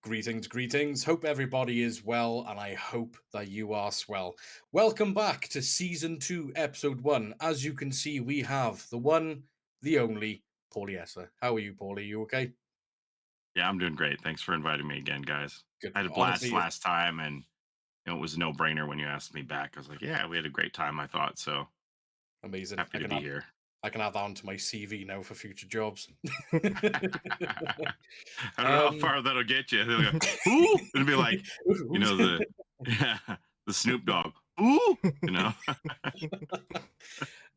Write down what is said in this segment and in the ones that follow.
Greetings, greetings. Hope everybody is well, and I hope that you are swell. Welcome back to Season 2, Episode 1. As you can see, we have the one, the only, PaulieEsther. How are you, Paulie? You okay? Yeah, I'm doing great. Thanks for inviting me again, guys. Good. I had a blast Honestly, last time, and it was a no-brainer when you asked me back. I was like, "Yeah, we had a great time." I thought so. amazing. Happy to be here. I can add that onto my CV now for future jobs. I don't know how um, far that'll get you. They'll go, "Who?" It'll be like, the yeah, the Snoop Dogg. Who? You know.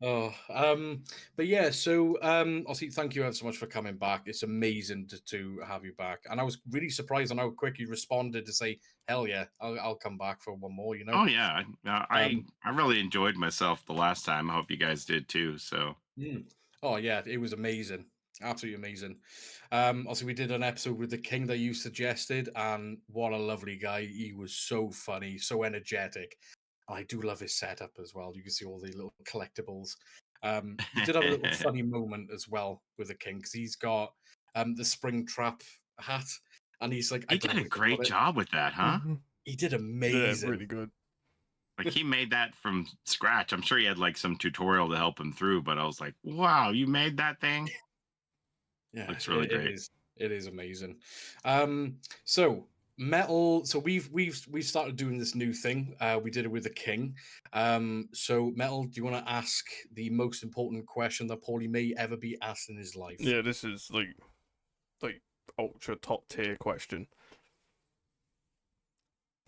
Oh, but yeah, so obviously, thank you ever so much for coming back. It's amazing to have you back, and I was really surprised on how quick you responded to say, "Hell yeah, I'll come back for one more." Oh yeah, I Um, I really enjoyed myself the last time. I hope you guys did too. So mm. Oh yeah, it was amazing, absolutely amazing. Also, we did an episode with the King that you suggested, and what a lovely guy! He was so funny, so energetic. I do love his setup as well. You can see all the little collectibles. We did have a little funny moment as well with the King because he's got the spring trap hat, and he's like, I he don't did know a what to put great it. job with that, huh? He did Yeah, amazing. really good. Like he made that from scratch. I'm sure he had like some tutorial to help him through, but I was like, wow, you made that thing? Yeah, Looks really it great. is. It is amazing. So metal. So we've started doing this new thing. We did it with the King. So metal. Do you want to ask the most important question that Paulie may ever be asked in his life? Yeah, this is like ultra top tier question.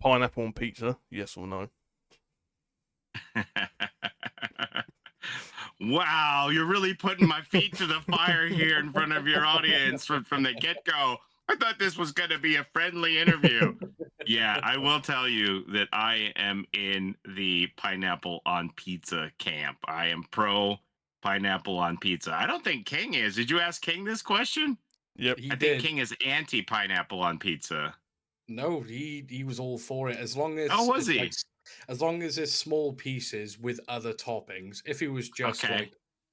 Pineapple on pizza, yes or no? Wow, you're really putting my feet to the fire here in front of your audience from the get go. I thought this was going to be a friendly interview. Yeah, I will tell you that I am in the pineapple on pizza camp. I am pro pineapple on pizza. I don't think King is. Did you ask King this question? Yep. He I think did. King is anti pineapple on pizza. No, he was all for it as long Oh, as was it's like he? as long as it's small pieces with other toppings. If it was just Okay.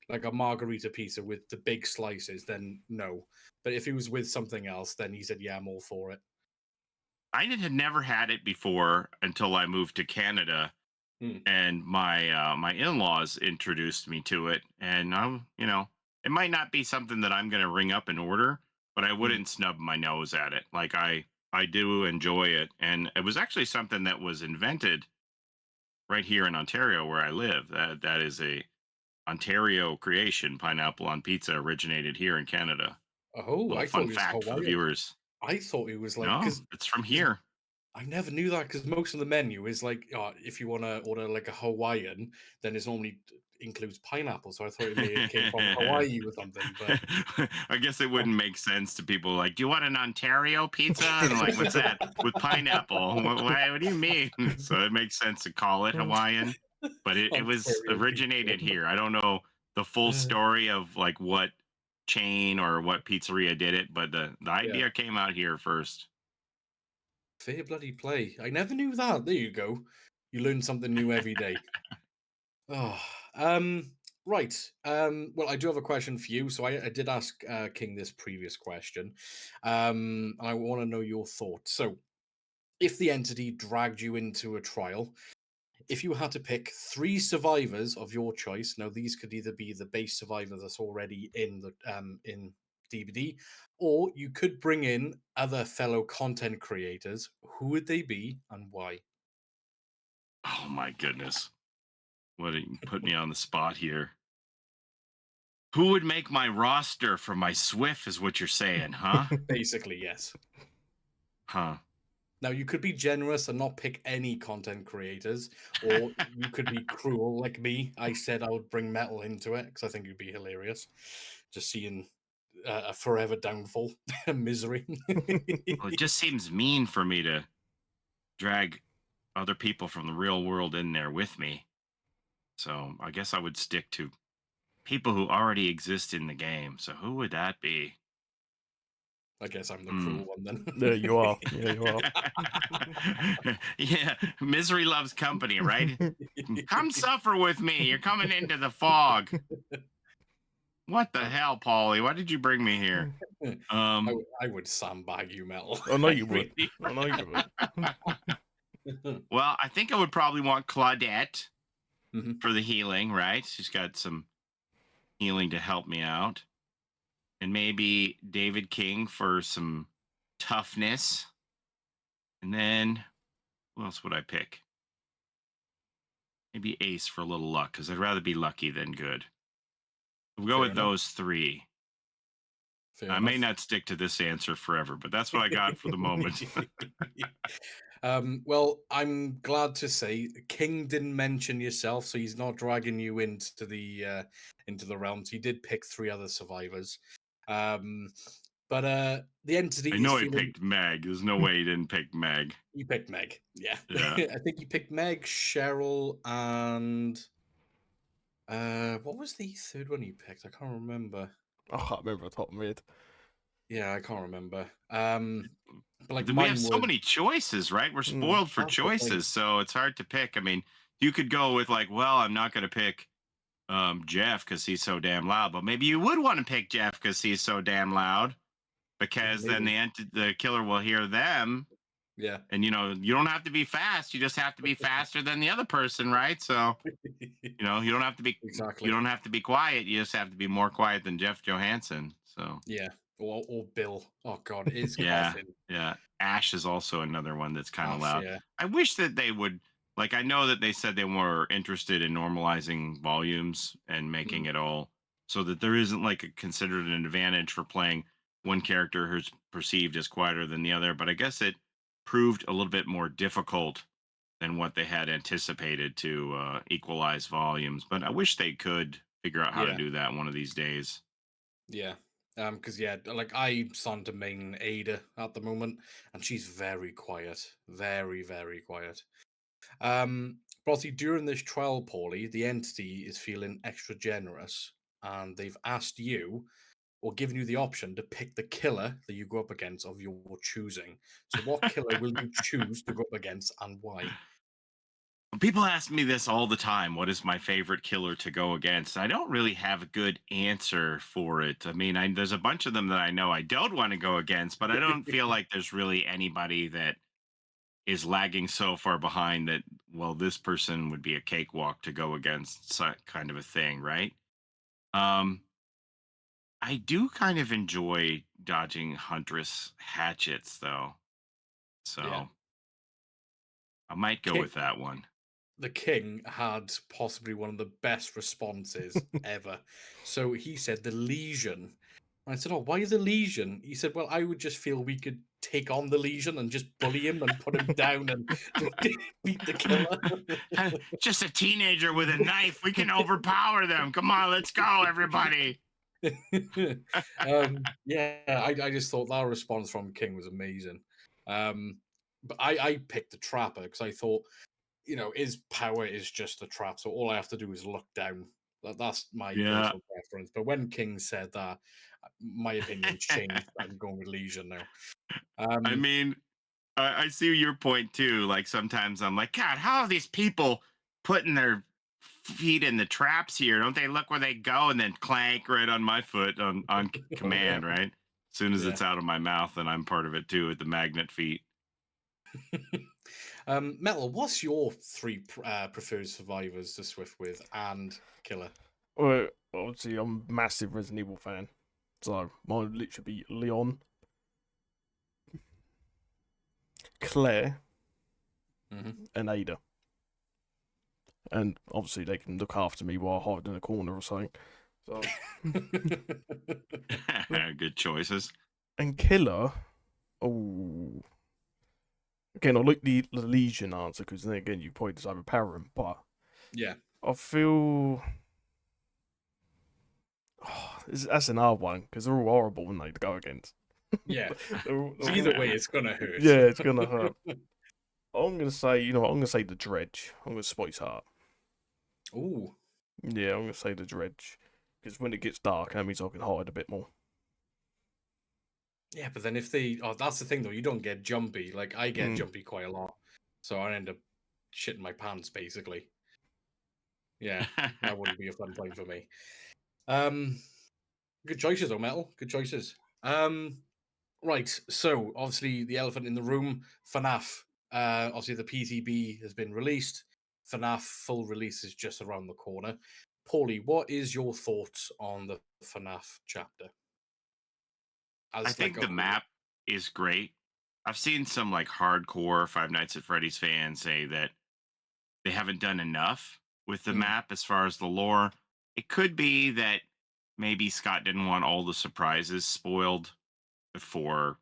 like a margarita pizza with the big slices, then no. But if it was with something else, then he said, "Yeah, I'm all for it." Had never had it before until I moved to Canada, Hmm. and my in-laws introduced me to it, and it might not be something that I'm going to ring up and order, but I Hmm. wouldn't snub my nose at it. Like I do enjoy it, and it was actually something that was invented right here in Ontario where I live. That is a Ontario creation. Pineapple on pizza originated here in Canada. Oh, Little I fun thought it was fact for the Hawaiian. viewers. I thought it was like No, it's from because here. I never knew that because most of the menu is like, if you want to order like a Hawaiian, then it's normally includes pineapple. So I thought it may have came from Hawaii or something. But I guess it oh, wouldn't make sense to people like, do you want an Ontario pizza? And like, what's that? With pineapple. What do you mean? So it makes sense to call it Hawaiian, but it was Ontario originated pizza. here. I don't know the full story of like what chain or what pizzeria did it, but the Yeah, idea came out here first. fair bloody play. I never knew that. There you go. You learn something new every day. Oh, right. Well, I do have a question for you. So I did ask King this previous question, and I want to know your thoughts. So, if the entity dragged you into a trial, if you had to pick three survivors of your choice, now these could either be the base survivor that's already in the in DVD, or you could bring in other fellow content creators. Who would they be and why? Oh my goodness. What you put me on the spot here. Who would make my roster for my Swift is what you're saying, huh? Basically, yes. Huh. Now you could be generous and not pick any content creators, or you could be cruel like me. I said I would bring metal into it because I think it'd be hilarious, just seeing a forever downfall and misery. Well, it just seems mean for me to drag other people from the real world in there with me. So I guess I would stick to people who already exist in the game. So who would that be? I guess I'm the Hmm. cruel one then. There you are. Yeah, you are. Yeah, misery loves company, right? Come suffer with me. You're coming into the fog. What the Oh, hell, Paulie? Why did you bring me here? Um, I would sandbag you, Metal. I know I you would. really I know you would. well, I think I would probably want Claudette Mhm. for the healing, right? She's got some healing to help me out. And maybe David King for some toughness. And then who else would I pick? Maybe Ace for a little luck, because I'd rather be lucky than good. We'll go Fair with enough. those three. Fair I may enough. not stick to this answer forever, but that's what I got for the moment. Well, I'm glad to say King didn't mention yourself, so he's not dragging you into the realms. He did pick 3 other survivors. But the entity I is know he feeling. picked Meg. There's no way he didn't pick Meg. You picked Meg. Yeah. Yeah. I think you picked Meg, Cheryl, and what was the third one you picked? I can't remember. I can't remember the top of my head. Yeah, I can't remember. But like We have mine so was. many choices, right? We're spoiled for That's the thing. choices, so it's hard to pick. I mean, you could go with like, well, I'm not going to pick Jeff because he's so damn loud, but maybe you would want to pick Jeff because he's so damn loud, because then maybe. the killer will hear them, Yeah. and you don't have to be fast. You just have to be faster than the other person, right? So you don't have to be Exactly. quiet. You just have to be more quiet than Jeff Johansson. So Yeah. Or Bill. Oh God, it's yeah, coughing. yeah. Ash is also another one that's kind of Ash, loud. yeah. I wish that they would, like, I know that they said they were interested in normalizing volumes and making it all so that there isn't like considered an advantage for playing one character who's perceived as quieter than the other. But I guess it proved a little bit more difficult than what they had anticipated to equalize volumes. But I wish they could figure out how to Yeah. do that one of these days. Yeah. Because like I signed to main Ada at the moment, and she's very quiet, very very quiet. But obviously during this trial, Paulie, the entity is feeling extra generous, and they've asked you or given you the option to pick the killer that you go up against of your choosing. So, what killer will you choose to go up against, and why? People ask me this all the time. What is my favorite killer to go against? I don't really have a good answer for it. I mean, there's a bunch of them that I know I don't want to go against, but I don't feel like there's really anybody that is lagging so far behind that, well, this person would be a cakewalk to go against, kind of a thing, right? Um, I do kind of enjoy dodging Huntress hatchets, though. Yeah. So I might go King, with that one. the king had possibly one of the best responses ever. So he said the Legion. And I said, "Oh, why the Legion?" He said, "Well, I would just feel we could take on the Legion and just bully him and put him down and beat the killer." Just a teenager with a knife. We can overpower them. Come on, let's go, everybody. Yeah, I just thought that response from King was amazing. But I picked the Trapper because I thought, his power is just a trap, so all I have to do is look down. That's my Yeah. personal preference. But when King said that, my opinion's changed. I'm going with Legion now. I mean, I see your point too. Like sometimes I'm like, God, how are these people putting their feet in the traps here? Don't they look where they go and then clank right on my foot on command, right? As soon as Yeah. it's out of my mouth, and I'm part of it too with the magnet feet. Metal, what's your 3 preferred survivors to Swift with and Killer? Well, obviously, I'm a massive Resident Evil fan. So, mine would literally be Leon, Claire, and Ada. And obviously, they can look after me while I hide in a corner or something. So, Good choices. and Killer, oh. Again, I like the Legion answer because then again, you probably just overpower him. But Yeah. I feel. That's an hard one because they're all horrible when they go against. Yeah. They're So either way, it's gonna hurt. Yeah, it's gonna hurt. I'm gonna say, I'm gonna say the Dredge. I'm gonna Spice Heart. Ooh. Yeah, I'm gonna say the Dredge because when it gets dark, that means I can hide a bit more. Yeah, but then if that's the thing though, you don't get jumpy. Like I get jumpy quite a lot, so I end up shitting my pants basically. Yeah, that wouldn't be a fun point for me. Good choices though, Metal. Good choices. Right. So obviously the elephant in the room, FNAF. Obviously the PTB has been released. FNAF full release is just around the corner. Paulie, what is your thoughts on the FNAF chapter? I As like think a the whole. map is great. I've seen some like hardcore Five Nights at Freddy's fans say that they haven't done enough with the Mm, map as far as the lore. It could be that maybe Scott didn't want all the surprises spoiled before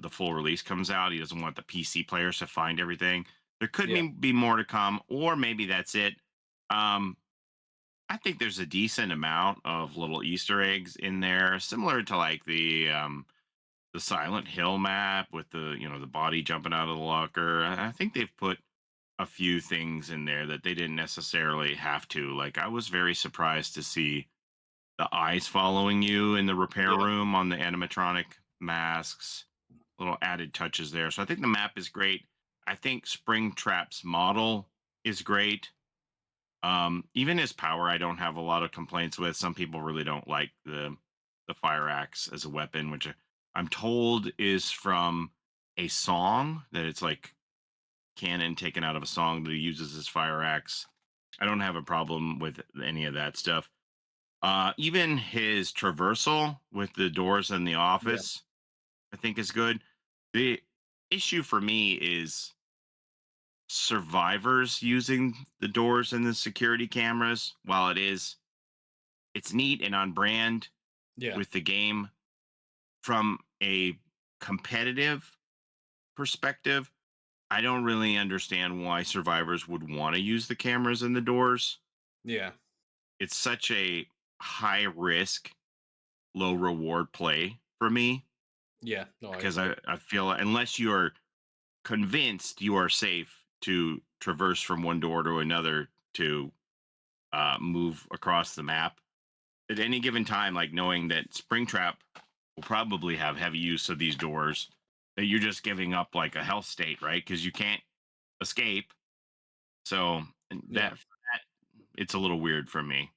the full release comes out. He doesn't want the PC players to find everything. There could yeah. be more to come, or maybe that's it. Um, I think there's a decent amount of little Easter eggs in there, similar to like the Silent Hill map with the the body jumping out of the locker. I think they've put a few things in there that they didn't necessarily have to. Like I was very surprised to see the eyes following you in the repair Yeah. room on the animatronic masks. Little added touches there. So I think the map is great. I think Springtrap's model is great. Even his power, I don't have a lot of complaints with. Some people really don't like the fire axe as a weapon, which I'm told is from a song that it's like canon taken out of a song that he uses as fire axe. I don't have a problem with any of that stuff. Even his traversal with the doors in the Yeah. office, I think is good. The issue for me is survivors using the doors and the security cameras. While it's neat and on brand Yeah. with the game from a competitive perspective, I don't really understand why survivors would want to use the cameras and the doors. Yeah. It's such a high risk, low reward play for me Yeah. No, I because agree. I feel unless you are convinced you are safe to traverse from one door to another to move across the map at any given time, like knowing that Springtrap will probably have heavy use of these doors, that you're just giving up like a health state, right? Because you can't escape. So and Yeah. that it's a little weird for me.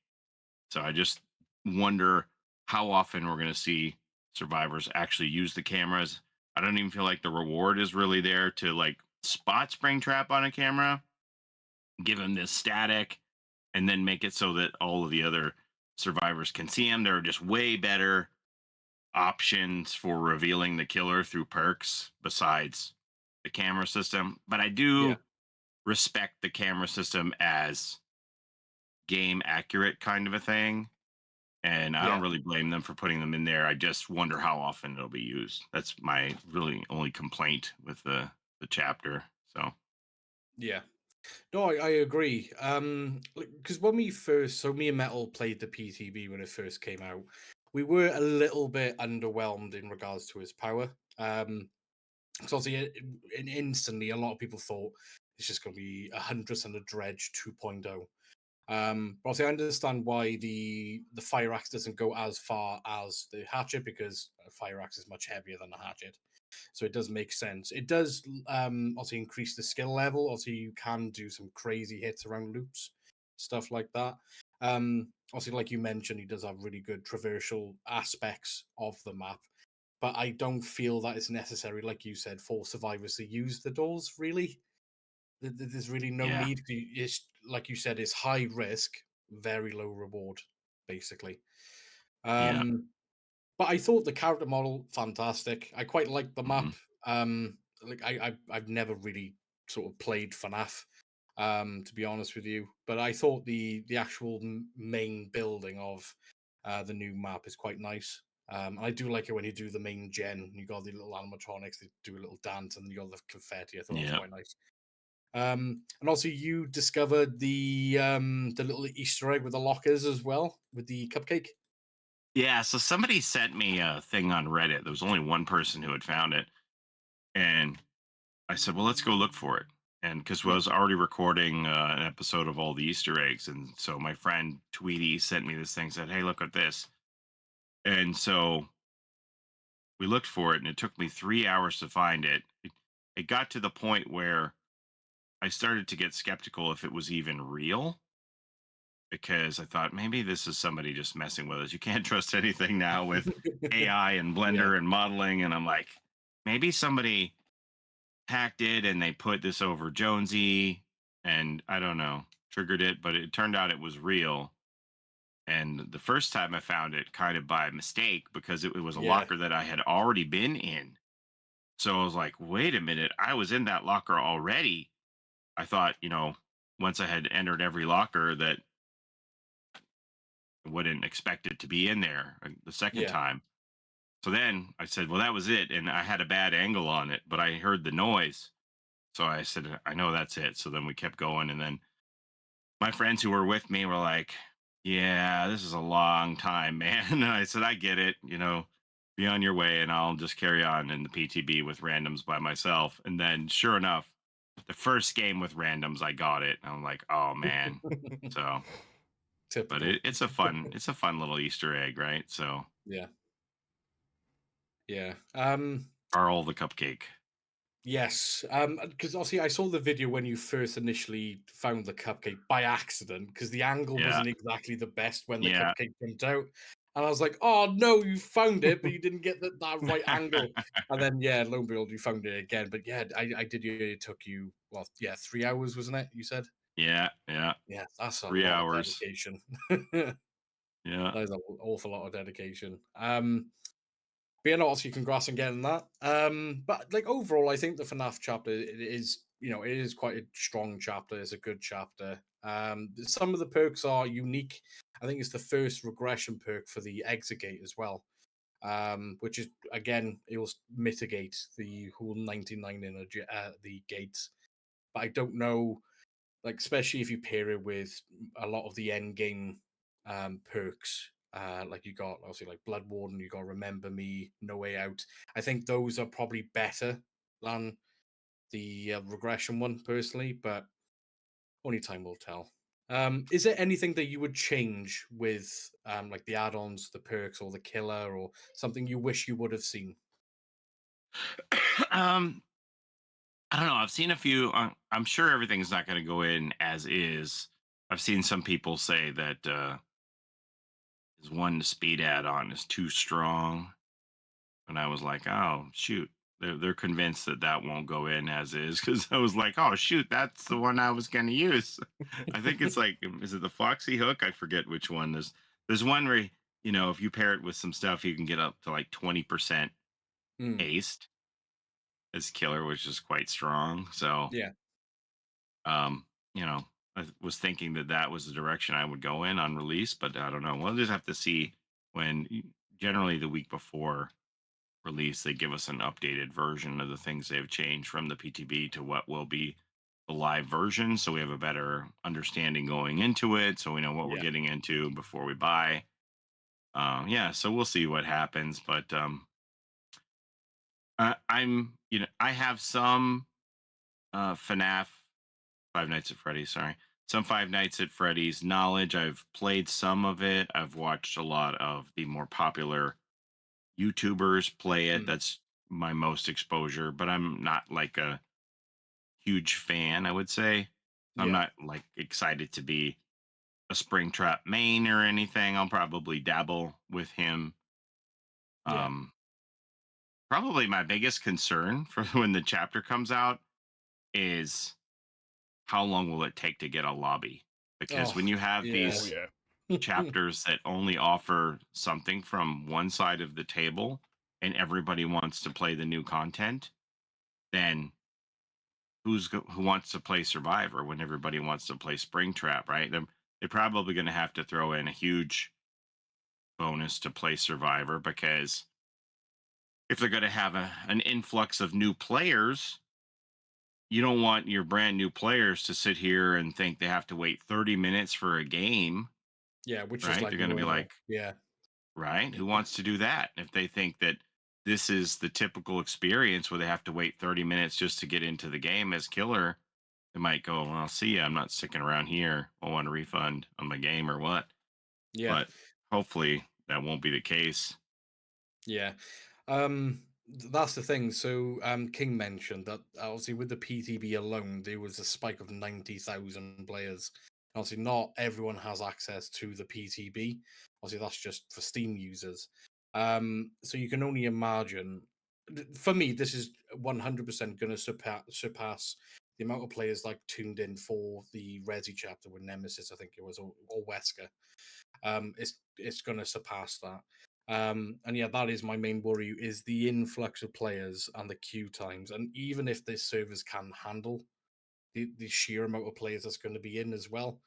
So I just wonder how often we're going to see survivors actually use the cameras. I don't even feel like the reward is really there to like spot Springtrap on a camera, give him this static, and then make it so that all of the other survivors can see him. There are just way better options for revealing the killer through perks besides the camera system. But I Yeah. do respect the camera system as game accurate kind of a thing. And I Yeah. don't really blame them for putting them in there. I just wonder how often it'll be used. That's my really only complaint with the chapter. So Yeah. No, I agree. Because when we first, so me and Metal played the PTB when it first came out, we were a little bit underwhelmed in regards to his power. Because obviously, instantly, a lot of people thought it's just going to be a Huntress and a Dredge 2.0. But obviously, I understand why the fire axe doesn't go as far as the hatchet because a fire axe is much heavier than a hatchet. So it does make sense. It does obviously increase the skill level. Obviously, you can do some crazy hits around loops, stuff like that. Obviously, like you mentioned, he does have really good traversal aspects of the map. But I don't feel that it's necessary, like you said, for survivors to use the doors. Really, there's really no yeah, need. It's like you said, it's high risk, very low reward, basically. yeah, Um, but I thought the character model fantastic. I quite liked the hmm map. Like I've never really sort of played FNAF, to be honest with you. But I thought the actual main building of the new map is quite nice. I do like it when you do the main gen. You got the little animatronics. They do a little dance, and you got the confetti. I thought that was yeah. quite nice. And also you discovered the little Easter egg with the lockers as well with the cupcake. Yeah, so somebody sent me a thing on Reddit. There was only one person who had found it. And I said, well, let's go look for it. And because I Yeah, was already recording an episode of all the Easter eggs. And so my friend Tweety sent me this thing, said, hey, look at this. And so we looked for it, and it took me 3 hours to find it. It got to the point where I started to get skeptical if it was even real because I thought maybe this is somebody just messing with us. You can't trust anything now with AI and Yeah, Blender and modeling. And I'm like, maybe somebody hacked it and they put this over Jonesy and I don't know, triggered it, but it turned out it was real. And the first time I found it kind of by mistake because it was a yeah, locker that I had already been in. So I was like, wait a minute, I was in that locker already. I thought, once I had entered every locker that I wouldn't expect it to be in there the second yeah. time. So then I said, well, that was it. And I had a bad angle on it, but I heard the noise. So I said, I know that's it. So then we kept going. And then my friends who were with me were like, yeah, this is a long time, man. And I said, I get it. Be on your way and I'll just carry on in the PTB with randoms by myself. And then sure enough, the first game with randoms, I got it. And I'm like, oh man. So, but Typical. it's a fun little Easter egg, right? So, Yeah, yeah. are all the cupcake. Yes, because obviously I saw the video when you first initially found the cupcake by accident because the angle Yeah. wasn't exactly the best when the Yeah. cupcake jumped out, and I was like, "Oh no, you found it, but you didn't get that right angle." And then yeah, lo and behold, you found it again. But yeah, I did. It took you 3 hours, wasn't it? You said. Yeah. Yeah. Yeah, that's a lot of 3 hours. dedication. Yeah. That is an awful lot of dedication. But yeah, no, obviously congrats on getting that. But like overall, I think the FNAF chapter it is, it is quite a strong chapter. It's a good chapter. Some of the perks are unique. I think it's the first regression perk for the exit gate as well. Which is again, it will mitigate the whole 99 in the gates. But I don't know, like especially if you pair it with a lot of the end game perks. Like you got obviously like Blood Warden, you got Remember Me, No Way Out. I think those are probably better than the regression one personally, but only time will tell. Is there anything that you would change with like the add-ons, the perks, or the killer, or something you wish you would have seen? um, I don't know. I've seen a few. I'm sure everything's not going to go in as is. I've seen some people say that is one speed add-on is too strong, and I was like, oh shoot. They're convinced that that won't go in as is because I was like, oh shoot, that's the one I was going to use. I think it's like, is it the Foxy Hook? I forget which one. There's one where if you pair it with some stuff, you can get up to like 20% Hmm. haste as killer, which is quite strong. So Yeah, um, you know, I was thinking that that was the direction I would go in on release, but I don't know. We'll just have to see when generally the week before release, they give us an updated version of the things they've changed from the PTB to what will be the live version. So we have a better understanding going into it. So we know what we're yeah, getting into before we buy. Yeah. So we'll see what happens. But I have some FNAF Five Nights at Freddy's. Sorry, some Five Nights at Freddy's knowledge. I've played some of it. I've watched a lot of the more popular YouTubers play it. hmm, That's my most exposure, but I'm not like a huge fan, I would say. I'm yeah, not like excited to be a Springtrap main or anything. I'll probably dabble with him. yeah. Um, Probably my biggest concern for when the chapter comes out is how long will it take to get a lobby? Because Oh, when you have yeah. Oh these yeah. chapters that only offer something from one side of the table and everybody wants to play the new content, then who wants to play Survivor when everybody wants to play Springtrap, right? They're probably going to have to throw in a huge bonus to play Survivor because if they're going to have an influx of new players, you don't want your brand new players to sit here and think they have to wait 30 minutes for a game, Yeah, which is right? like They're going to be normal. like, Yeah. right? Who wants to do that? If they think that this is the typical experience where they have to wait 30 minutes just to get into the game as killer, they might go, well, I'll see ya. I'm not sticking around here. I want a refund on my game or what. Yeah. But hopefully that won't be the case. Yeah. That's the thing. So King mentioned that obviously with the PTB alone, there was a spike of 90,000 players. Obviously, not everyone has access to the PTB. Obviously, that's just for Steam users. So you can only imagine. For me, this is 100% going to surpass the amount of players like tuned in for the Resi chapter with Nemesis, I think it was, or Wesker. It's going to surpass that. And yeah, that is my main worry, is the influx of players and the queue times. And even if this servers can handle the sheer amount of players that's going to be in as well,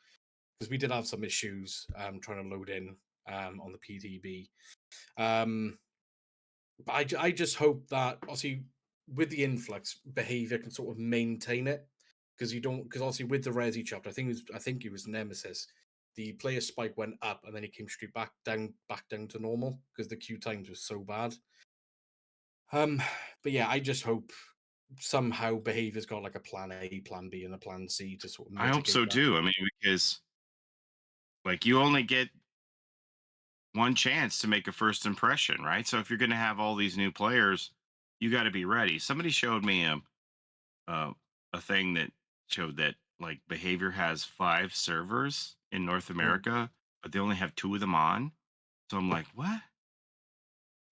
because we did have some issues trying to load in on the PTB. But I just hope that, obviously, with the influx, behavior can sort of maintain it, because obviously with the Resi chapter, I think it was Nemesis. The player spike went up and then it came straight back down to normal because the queue times was so bad. But yeah, I just hope somehow behavior's got like a plan A, plan B, and a plan C to sort of I hope mitigate so that. too. I mean, because like you only get one chance to make a first impression, right? So if you're going to have all these new players, you got to be ready. Somebody showed me uh, a thing that showed that like Behavior has 5 servers in North Mm. America, but they only have 2 of them on. So I'm like, what?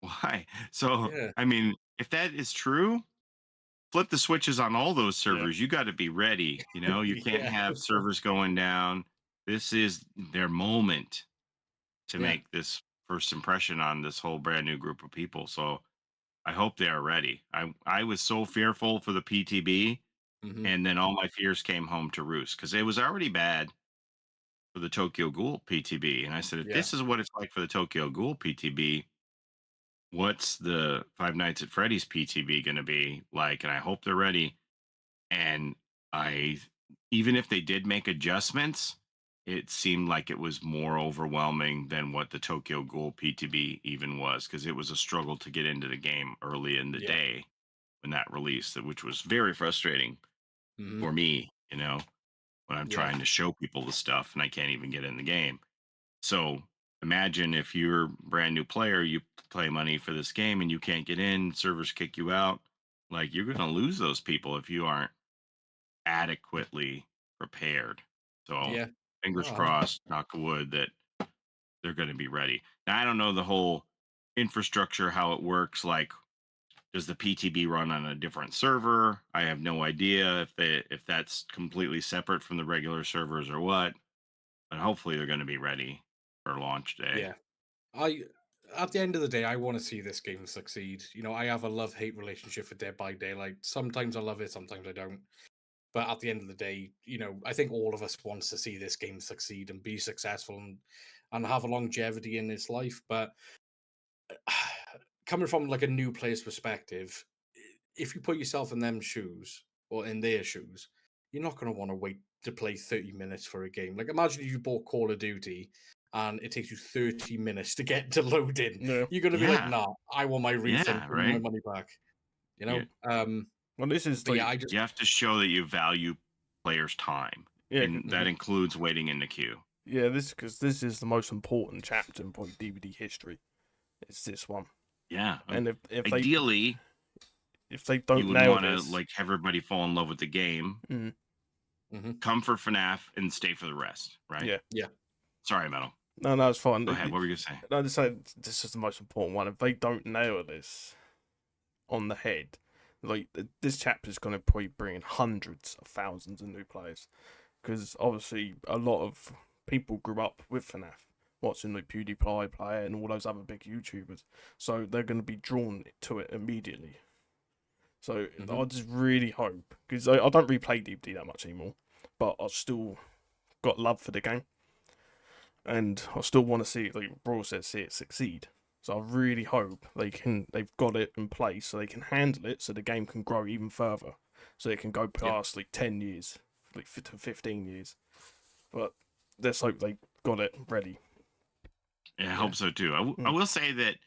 Why? So Yeah. I mean, if that is true, flip the switches on all those Yeah. servers. You got to be ready. You know, you can't Yeah. have servers going down. This is their moment to Yeah. make this first impression on this whole brand new group of people. So I hope they are ready. I was so fearful for the PTB, Hmm. and then all my fears came home to roost because it was already bad for the Tokyo Ghoul PTB. And I said, if Yeah. this is what it's like for the Tokyo Ghoul PTB, what's the Five Nights at Freddy's PTB going to be like? And I hope they're ready. And I, even if they did make adjustments, it seemed like it was more overwhelming than what the Tokyo Ghoul PTB even was, because it was a struggle to get into the game early in the Yeah. day when that released, which was very frustrating Hmm. for me, you know, when I'm Yeah. trying to show people the stuff and I can't even get in the game. So imagine if you're a brand new player, you play money for this game and you can't get in, servers kick you out. Like you're going to lose those people if you aren't adequately prepared. So Yeah. fingers Oh, crossed, knock on wood, that they're going to be ready. Now I don't know the whole infrastructure, how it works. Like, does the PTB run on a different server? I have no idea if that's completely separate from the regular servers or what. But hopefully they're going to be ready for launch day. yeah. I At the end of the day, I want to see this game succeed. I have a love-hate relationship with Dead by Daylight. Sometimes I love it, sometimes I don't. But at the end of the day, I think all of us wants to see this game succeed and be successful and have a longevity in its life. But coming from like a new player's perspective, if you put yourself in them shoes or in their shoes, you're not going to want to wait to play 30 minutes for a game. Like, imagine if you bought Call of Duty and it takes you 30 minutes to get to load in. Yeah. You're going to be like, Yeah. nah, I want my refund, Yeah. give me my Right. money back. You Yeah. know? Um, Well, this is but yeah, like, I just, You have to show that you value players' time, yeah, and that Mhm. includes waiting in the queue. yeah. Because this is the most important chapter in probably DVD history. It's this one, Yeah. and Ideally, if they you don't would nail want to this, like have everybody fall in love with the game, mm, Mhm. come for FNAF, and stay for the rest. Right. yeah, Yeah. Sorry, Metal. no, it's fine. Go ahead. What were you gonna say? I just say this is the most important one. If they don't nail this on the head, like this chapter is going to probably bring in hundreds of thousands of new players, because obviously a lot of people grew up with FNAF, watching like PewDiePie play it and all those other big YouTubers, so they're going to be drawn to it immediately. So I Mhm. just really hope, because I don't replay DVD that much anymore, but I still got love for the game, and I still want to see it, like Brawl said, see it succeed. So I really hope they've got it in place so they can handle it, so the game can grow even further, so it can go Yeah. past like 10 years, like to 15 years. But let's hope they got it ready. Yeah, I Yeah. hope so too. I will say that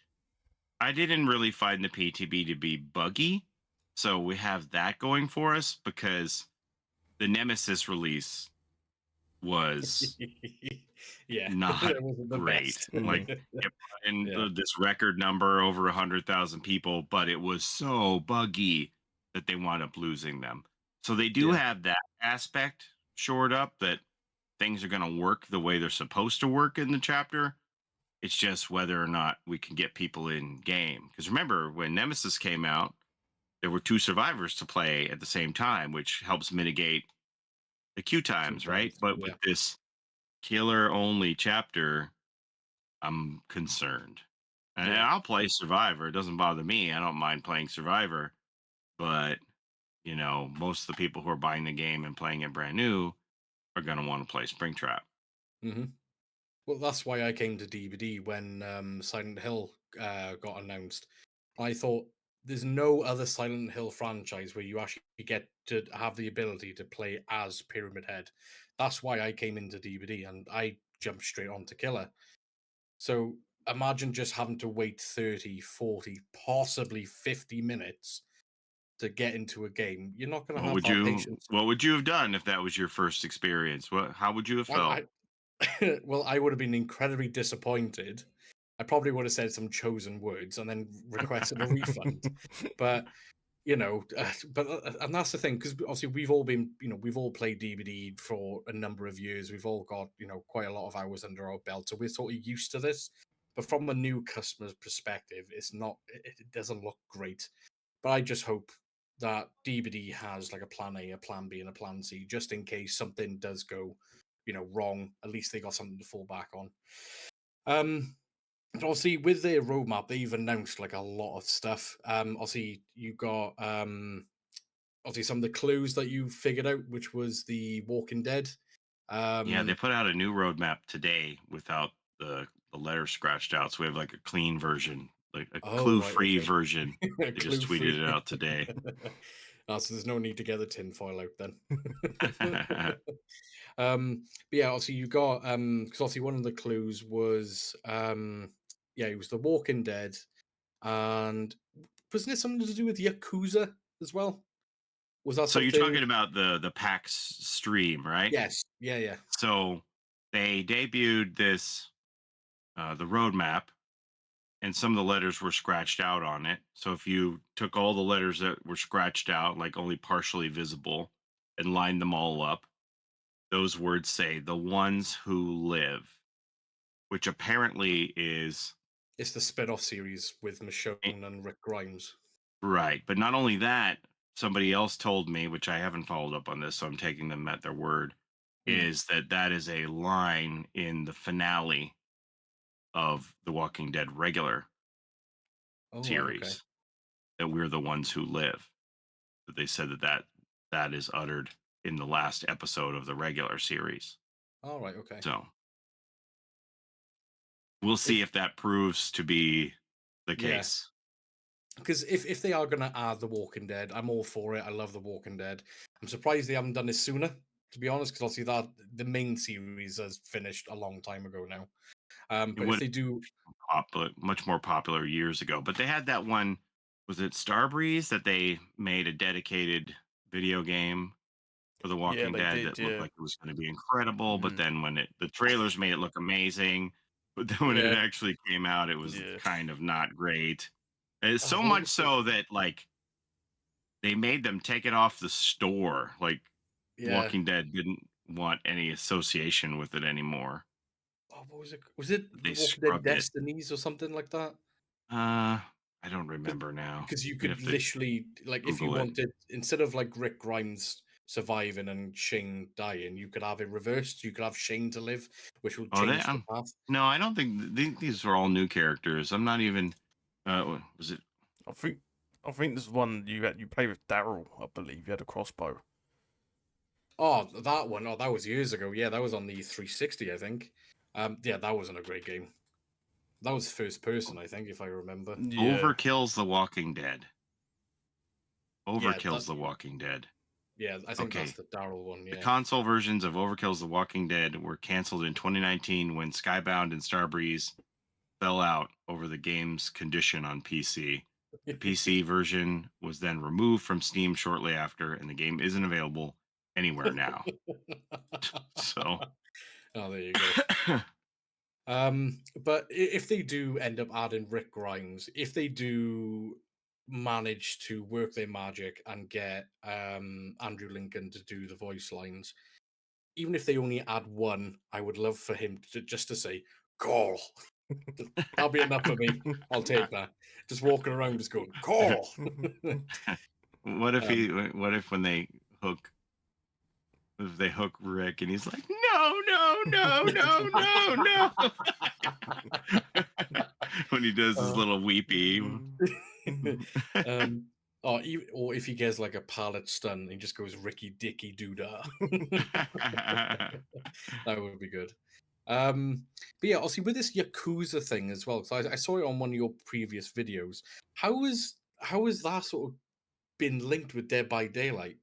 I didn't really find the PTB to be buggy, so we have that going for us because the Nemesis release was Yeah. not That wasn't the great. best. Like Mm. it brought in Yeah. this record number over 100,000 people, but it was so buggy that they wound up losing them. So they do Yeah. have that aspect shored up, that things are going to work the way they're supposed to work in the chapter. It's just whether or not we can get people in game. Because remember, when Nemesis came out, there were 2 survivors to play at the same time, which helps mitigate the queue Queue times, right? times. But with Yeah. this killer only chapter, I'm concerned. And Yeah. I'll play Survivor. It doesn't bother me. I don't mind playing Survivor. But, most of the people who are buying the game and playing it brand new are going to want to play Springtrap. hmm Well, that's why I came to DVD when Silent Hill got announced. I thought there's no other Silent Hill franchise where you actually get to have the ability to play as Pyramid Head. That's why I came into DVD and I jumped straight on to Killer. So imagine just having to wait 30, 40, possibly 50 minutes to get into a game. You're not going to What have would that you patience. what would you have done if that was your first experience? How would you have felt? I, well, I would have been incredibly disappointed. I probably would have said some chosen words and then requested a refund. But and that's the thing, because obviously we've all been, we've all played DVD for a number of years. We've all got, quite a lot of hours under our belt, so we're sort of used to this. But from a new customer's perspective, it's not. It doesn't look great. But I just hope that DVD has like a plan A, a plan B, and a plan C, just in case something does go, wrong. At least they got something to fall back on. But obviously, with their roadmap, they've announced like a lot of stuff. Obviously, you got obviously some of the clues that you figured out, which was the Walking Dead. Yeah, they Um, put out a new roadmap today without the letters scratched out. So we have like a clean version, like a oh right, clue-free okay, version. They just clue tweeted free. it out today. So there's no need to get the tinfoil out then. But yeah, obviously you got because obviously one of the clues was yeah, it was the Walking Dead, and wasn't it something to do with Yakuza as well? Was that So you're something? talking about the PAX stream, right? Yes. Yeah, yeah. So they debuted this the roadmap, and some of the letters were scratched out on it. So if you took all the letters that were scratched out, like only partially visible, and lined them all up, those words say "the ones who live," which apparently is It's the spin-off series with Michonne and Rick Grimes. right. But not only that, somebody else told me, which I haven't followed up on this, so I'm taking them at their word, Hmm. is that is a line in the finale of the Walking Dead regular Oh right, okay. series, that we're the ones who live. That they said that is uttered in the last episode of the regular series. All right, okay. So we'll see If if that proves to be the yeah, case. because if they are gonna add the Walking Dead, I'm all for it. I love the Walking Dead. I'm surprised they haven't done this sooner, to be honest, because obviously that the main series has finished a long time ago now. It But if would they do, popular, much more popular years ago. But they had that one. Was it Starbreeze that they made a dedicated video game for The Yeah, Walking they Dead did. that looked Yeah. like it was going to be incredible? But Mm. then when the trailers made it look amazing, but then when it yeah, actually came out, it was Yeah. kind of not great. It's so what much was the? so that like they made them take it off the store. Like Yeah, Walking Dead didn't want any association with it anymore. oh, what was it? Was it They the Walking Dead scrubbed it. Destinies or something like that? I don't remember now. Because you We'd could have to literally, like, if you Google it. wanted, instead of like Rick Grimes surviving and Shane dying, you could have it reversed. You could have Shane to live, which will Oh, change the path. no, I don't think these are all new characters. I'm not even. Was it? I think there's one you play with Daryl. I believe you had a crossbow. Oh, that one. Oh, that was years ago. Yeah, that was on the 360, I think. Yeah, that wasn't a great game. That was first person, I think, if I remember. Yeah. Overkill's The Walking Dead. Yeah, Overkill's The Walking Dead. yeah, I think that's Okay. the Daryl one. The Yeah. console versions of Overkill's The Walking Dead were canceled in 2019 when Skybound and Starbreeze fell out over the game's condition on PC. The PC version was then removed from Steam shortly after, and the game isn't available anywhere now. So, Oh, there you go. But if they do end up adding Rick Grimes, if they do manage to work their magic and get Andrew Lincoln to do the voice lines, even if they only add one, I would love for him just to say call. That'll be enough for me. I'll take that. Just walking around, just going call. What if Um, what if when they hook if they hook Rick and he's like, no, no, no, no, no, no. When he does his uh, little weepy. um, or if he gets like a pallet stun, he just goes Ricky Dicky Doodah. That would be good. But yeah, obviously with this Yakuza thing as well, because I saw it on one of your previous videos. How has that sort of been linked with Dead by Daylight?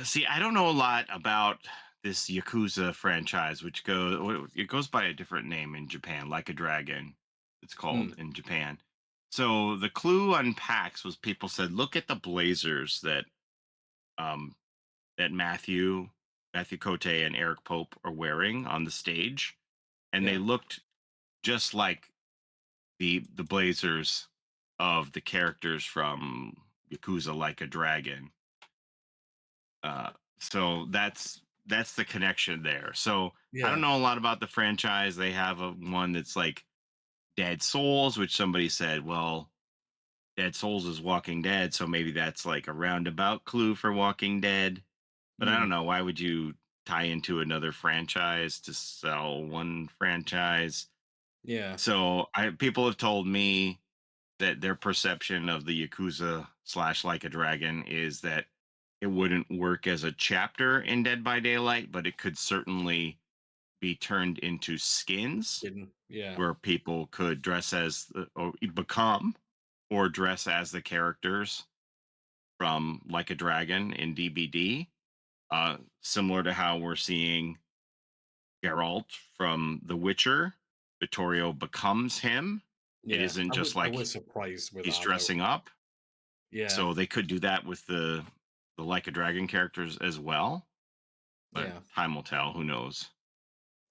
See, I don't know a lot about this Yakuza franchise, which it goes by a different name in Japan, like a dragon. It's called Hmm. in Japan. So the clue on PAX was people said, look at the blazers um that Matthew Cote and Eric Pope are wearing on the stage, and they Yeah, looked just like the blazers of the characters from Yakuza Like a Dragon. Uh, so that's the connection there. So I don't yeah, know a lot about the franchise. They have a one that's like Dead Souls, which somebody said, well, Dead Souls is Walking Dead, so maybe that's like a roundabout clue for Walking Dead. But I don't mm, know. Why would you tie into another franchise to sell one franchise? yeah, So people have told me that their perception of the Yakuza slash Like a Dragon is that it wouldn't work as a chapter in Dead by Daylight, but it could certainly be turned into skins yeah, where people could dress as or become or dress as the characters from Like a Dragon in DBD. Similar to how we're seeing Geralt from The Witcher. Vittorio becomes him. It yeah. isn't just I like was surprised with he's that though. dressing up. Yeah, So they could do that with the Like a Dragon characters as well. But yeah. time will tell. Who knows?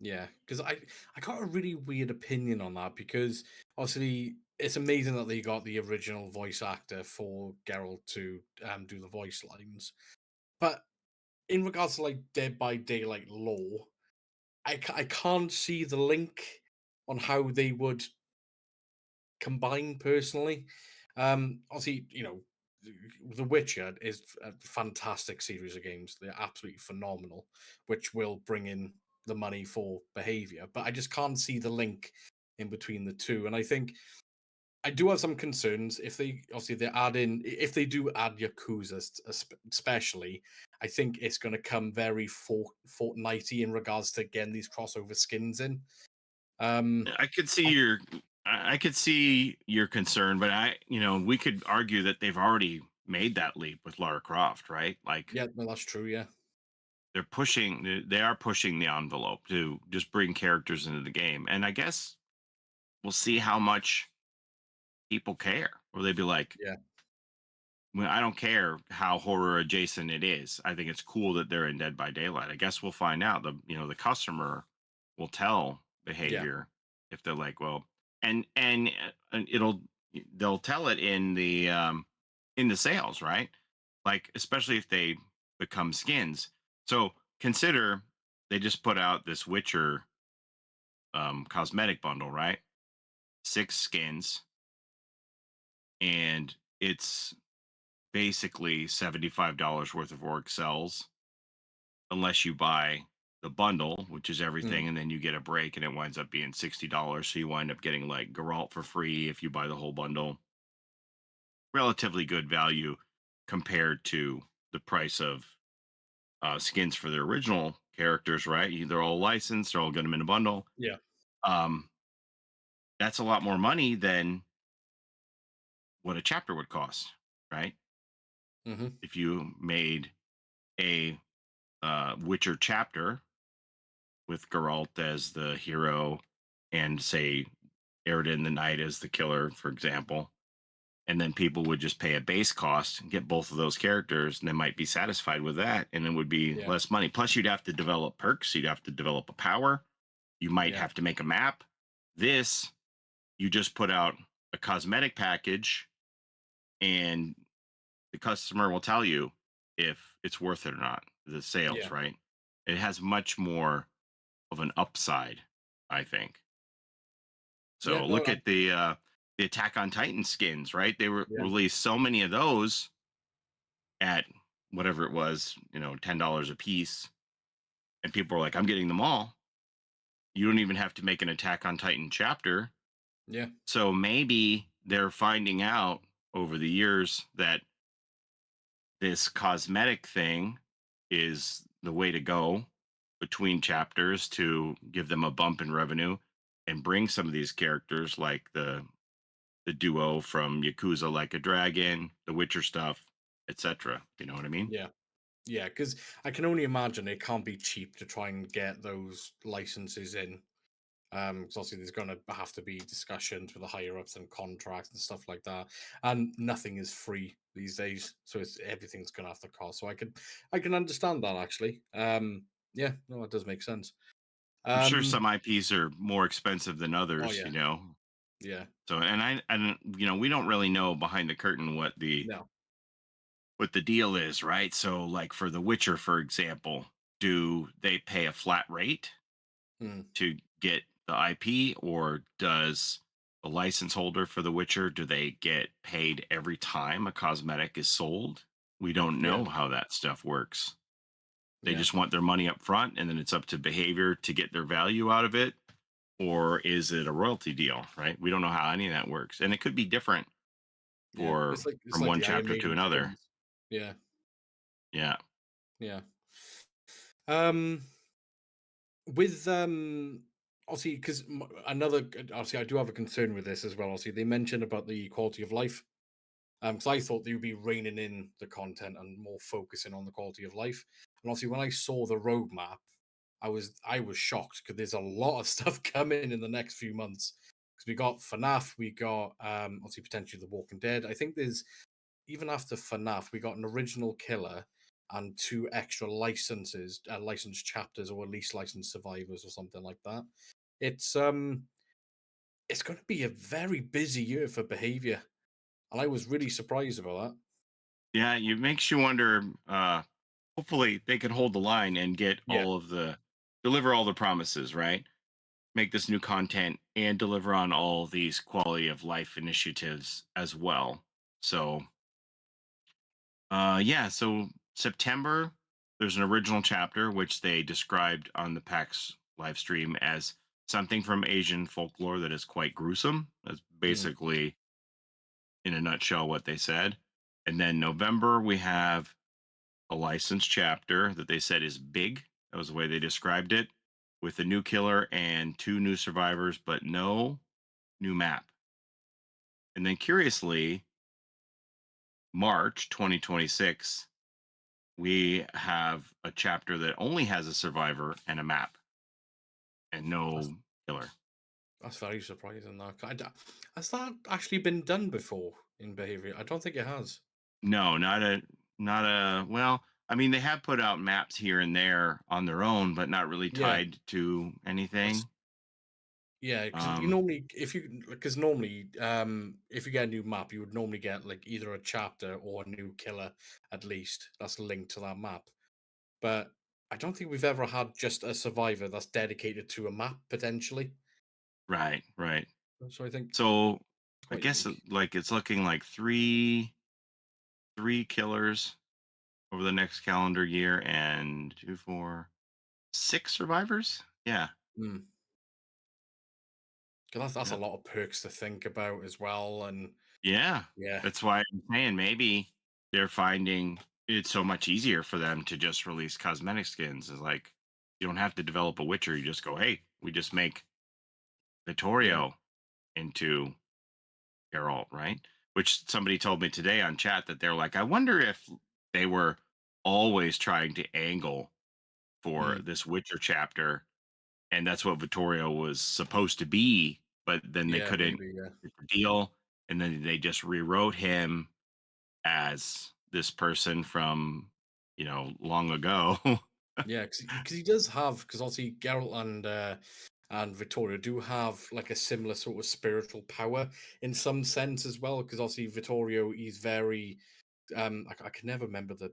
Yeah, because I got a really weird opinion on that because obviously it's amazing that they got the original voice actor for Geralt to do the voice lines, but in regards to like Dead by Daylight lore, I can't see the link on how they would combine personally. Obviously, The Witcher is a fantastic series of games. They're absolutely phenomenal, which will bring in the money for behavior. But I just can't see the link in between the two. And I think I do have some concerns if they obviously they add in if they do add Yakuza especially. I think it's going to come very Fortnitey in regards to getting these crossover skins in. Um, I could see I, I could see your concern, but we could argue that they've already made that leap with Lara Croft, right? Like yeah, no, that's true. Yeah, they are pushing the envelope to just bring characters into the game. And I guess we'll see how much people care. Or they'd be like, yeah, well, I don't care how horror adjacent it is. I think it's cool that they're in Dead by Daylight. I guess we'll find out. The customer will tell yeah, behavior if they're like, well, and they'll tell it in the sales, right? Like especially if they become skins. So consider they just put out this Witcher cosmetic bundle, right? 6 skins, and it's basically $75 worth of orc cells unless you buy the bundle, which is everything, mm, and then you get a break and it winds up being $60. So you wind up getting like Geralt for free if you buy the whole bundle. Relatively good value compared to the price of skins for their original characters, right? They're all licensed, they're all get them in a bundle. yeah. Um, that's a lot more money than what a chapter would cost, right? Hmm. If you made a Witcher chapter with Geralt as the hero and say Eridan the Knight as the killer, for example, and then people would just pay a base cost and get both of those characters, and they might be satisfied with that, and it would be Yeah, less money. Plus, you'd have to develop perks, you'd have to develop a power, you might yeah, have to make a map. This, you just put out a cosmetic package, and the customer will tell you if it's worth it or not. The sales, yeah, right? It has much more of an upside, I think. Yeah, So no, look at the Attack on Titan skins, right? They were yeah, released so many of those at whatever it was, $10 a piece, and people were like, "I'm getting them all." You don't even have to make an Attack on Titan chapter. yeah, So maybe they're finding out over the years that this cosmetic thing is the way to go between chapters to give them a bump in revenue and bring some of these characters like the duo from Yakuza Like a Dragon, The Witcher stuff, etc. You know what I mean? yeah. Yeah, because I can only imagine it can't be cheap to try and get those licenses in. 'Cause obviously there's going to have to be discussions with the higher ups and contracts and stuff like that, and nothing is free these days, so it's everything's going to have to cost. So I can understand that actually. Yeah, no, it does make sense. I'm sure Um, some IPs are more expensive than oh others, yeah, yeah, So and we don't really know behind the curtain no, what the deal is, right? So like for The Witcher, for example, do they pay a flat rate mm, to get the IP, or does the license holder for The Witcher, do they get paid every time a cosmetic is sold? We don't yeah, know how that stuff works. They yeah, just want their money up front and then it's up to behavior to get their value out of it. Or is it a royalty deal, right? We don't know how any of that works. And it could be different yeah. for It's from like one the Iron chapter to Maiden another. skins. Yeah, Yeah. yeah. Um, with obviously because another obviously I do have a concern with this as well. Obviously, they mentioned about the quality of life. Because I thought they would be reining in the content and more focusing on the quality of life. And obviously, when I saw the roadmap, I was shocked because there's a lot of stuff coming in the next few months. Because we got FNAF, we got obviously potentially The Walking Dead. I think there's even after FNAF, we got an original killer and two extra licenses, licensed chapters, or at least licensed survivors or something like that. It's um, it's going to be a very busy year for behavior, and I was really surprised about that. Yeah. It makes you wonder. Hopefully, they can hold the line and get Yeah. deliver all the promises, right? Make this new content and deliver on all these quality of life initiatives as well. So, yeah. So, September, there's an original chapter which they described on the PAX live stream as something from Asian folklore that is quite gruesome. That's Mm, basically, in a nutshell, what they said. And then November, we have a licensed chapter that they said is big. That was the way they described it, with a new killer and two new survivors, but no new map. And then curiously, March 2026, we have a chapter that only has a survivor and a map and that's no killer. that's very surprising. That has that actually been done before in behavior? I don't think it has. No, not a well, I mean they have put out maps here and there on their own, but not really Yeah, tied to that's anything. yeah. Because you Um, normally, if you because normally, if you get a new map, you would normally get like either a chapter or a new killer at least that's linked to that map. But I don't think we've ever had just a survivor that's dedicated to a map potentially. right, right. So I think So it's I quite guess unique. like it's looking like three killers over the next calendar year and two, four, six survivors. Yeah. Mm. 'Cause that's a Yeah. lot of perks to think about as well, and Yeah. yeah, That's why I'm saying maybe they're finding it's so much easier for them to just release cosmetic skins. Is like you don't have to develop a Witcher. You just go, hey, we just make yeah, Vittorio into Geralt, right? Which somebody told me today on chat that they're like, I wonder if they were always trying to angle for mm, this Witcher chapter, and that's what Vittorio was supposed to be, but then they yeah, couldn't maybe, yeah. get the deal, and then they just rewrote him as this person from long ago. Yeah, because he does have because obviously Geralt and Vittoria do have like a similar sort of spiritual power in some sense as well. Because obviously Vittorio, he's very I can never remember the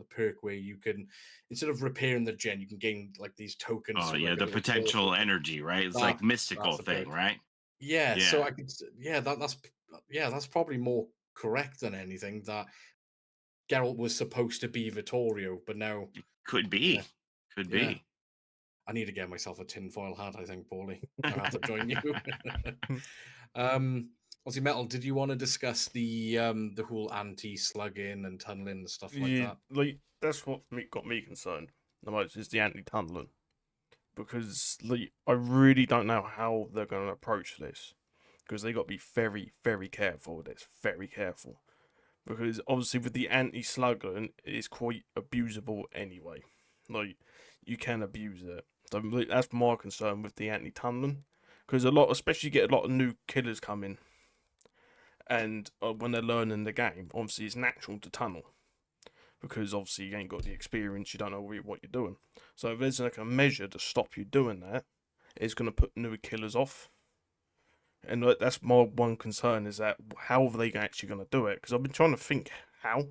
perk where you can, instead of repairing the gen, you can gain like these tokens Oh through yeah, like a the little portal potential thing. energy, right? It's That like mystical that's a thing, perk. right? Yeah, so Yeah, I could yeah, that's probably more correct than anything, that Geralt was supposed to be Vittorio, but now could yeah, be, could yeah. be. I need to get myself a tinfoil hat, I think, Paulie. I'll have to join you. Obviously, Metal, did you want to discuss the whole anti-slugging and tunneling and stuff like Yeah, that? like that's what got me concerned the most is the anti-tunneling, because like I really don't know how they're going to approach this, because they got to be very, very careful with this, very careful, because obviously with the anti-slugging it's quite abusable anyway, like you can abuse it. So like, that's my concern with the anti-tunneling, because especially you get a lot of new killers coming, and when they're learning the game, obviously it's natural to tunnel because obviously you ain't got the experience, you don't know what you're doing. So if there's like a measure to stop you doing that, it's going to put newer killers off. And that's my one concern, is that how are they actually going to do it? Because I've been trying to think how,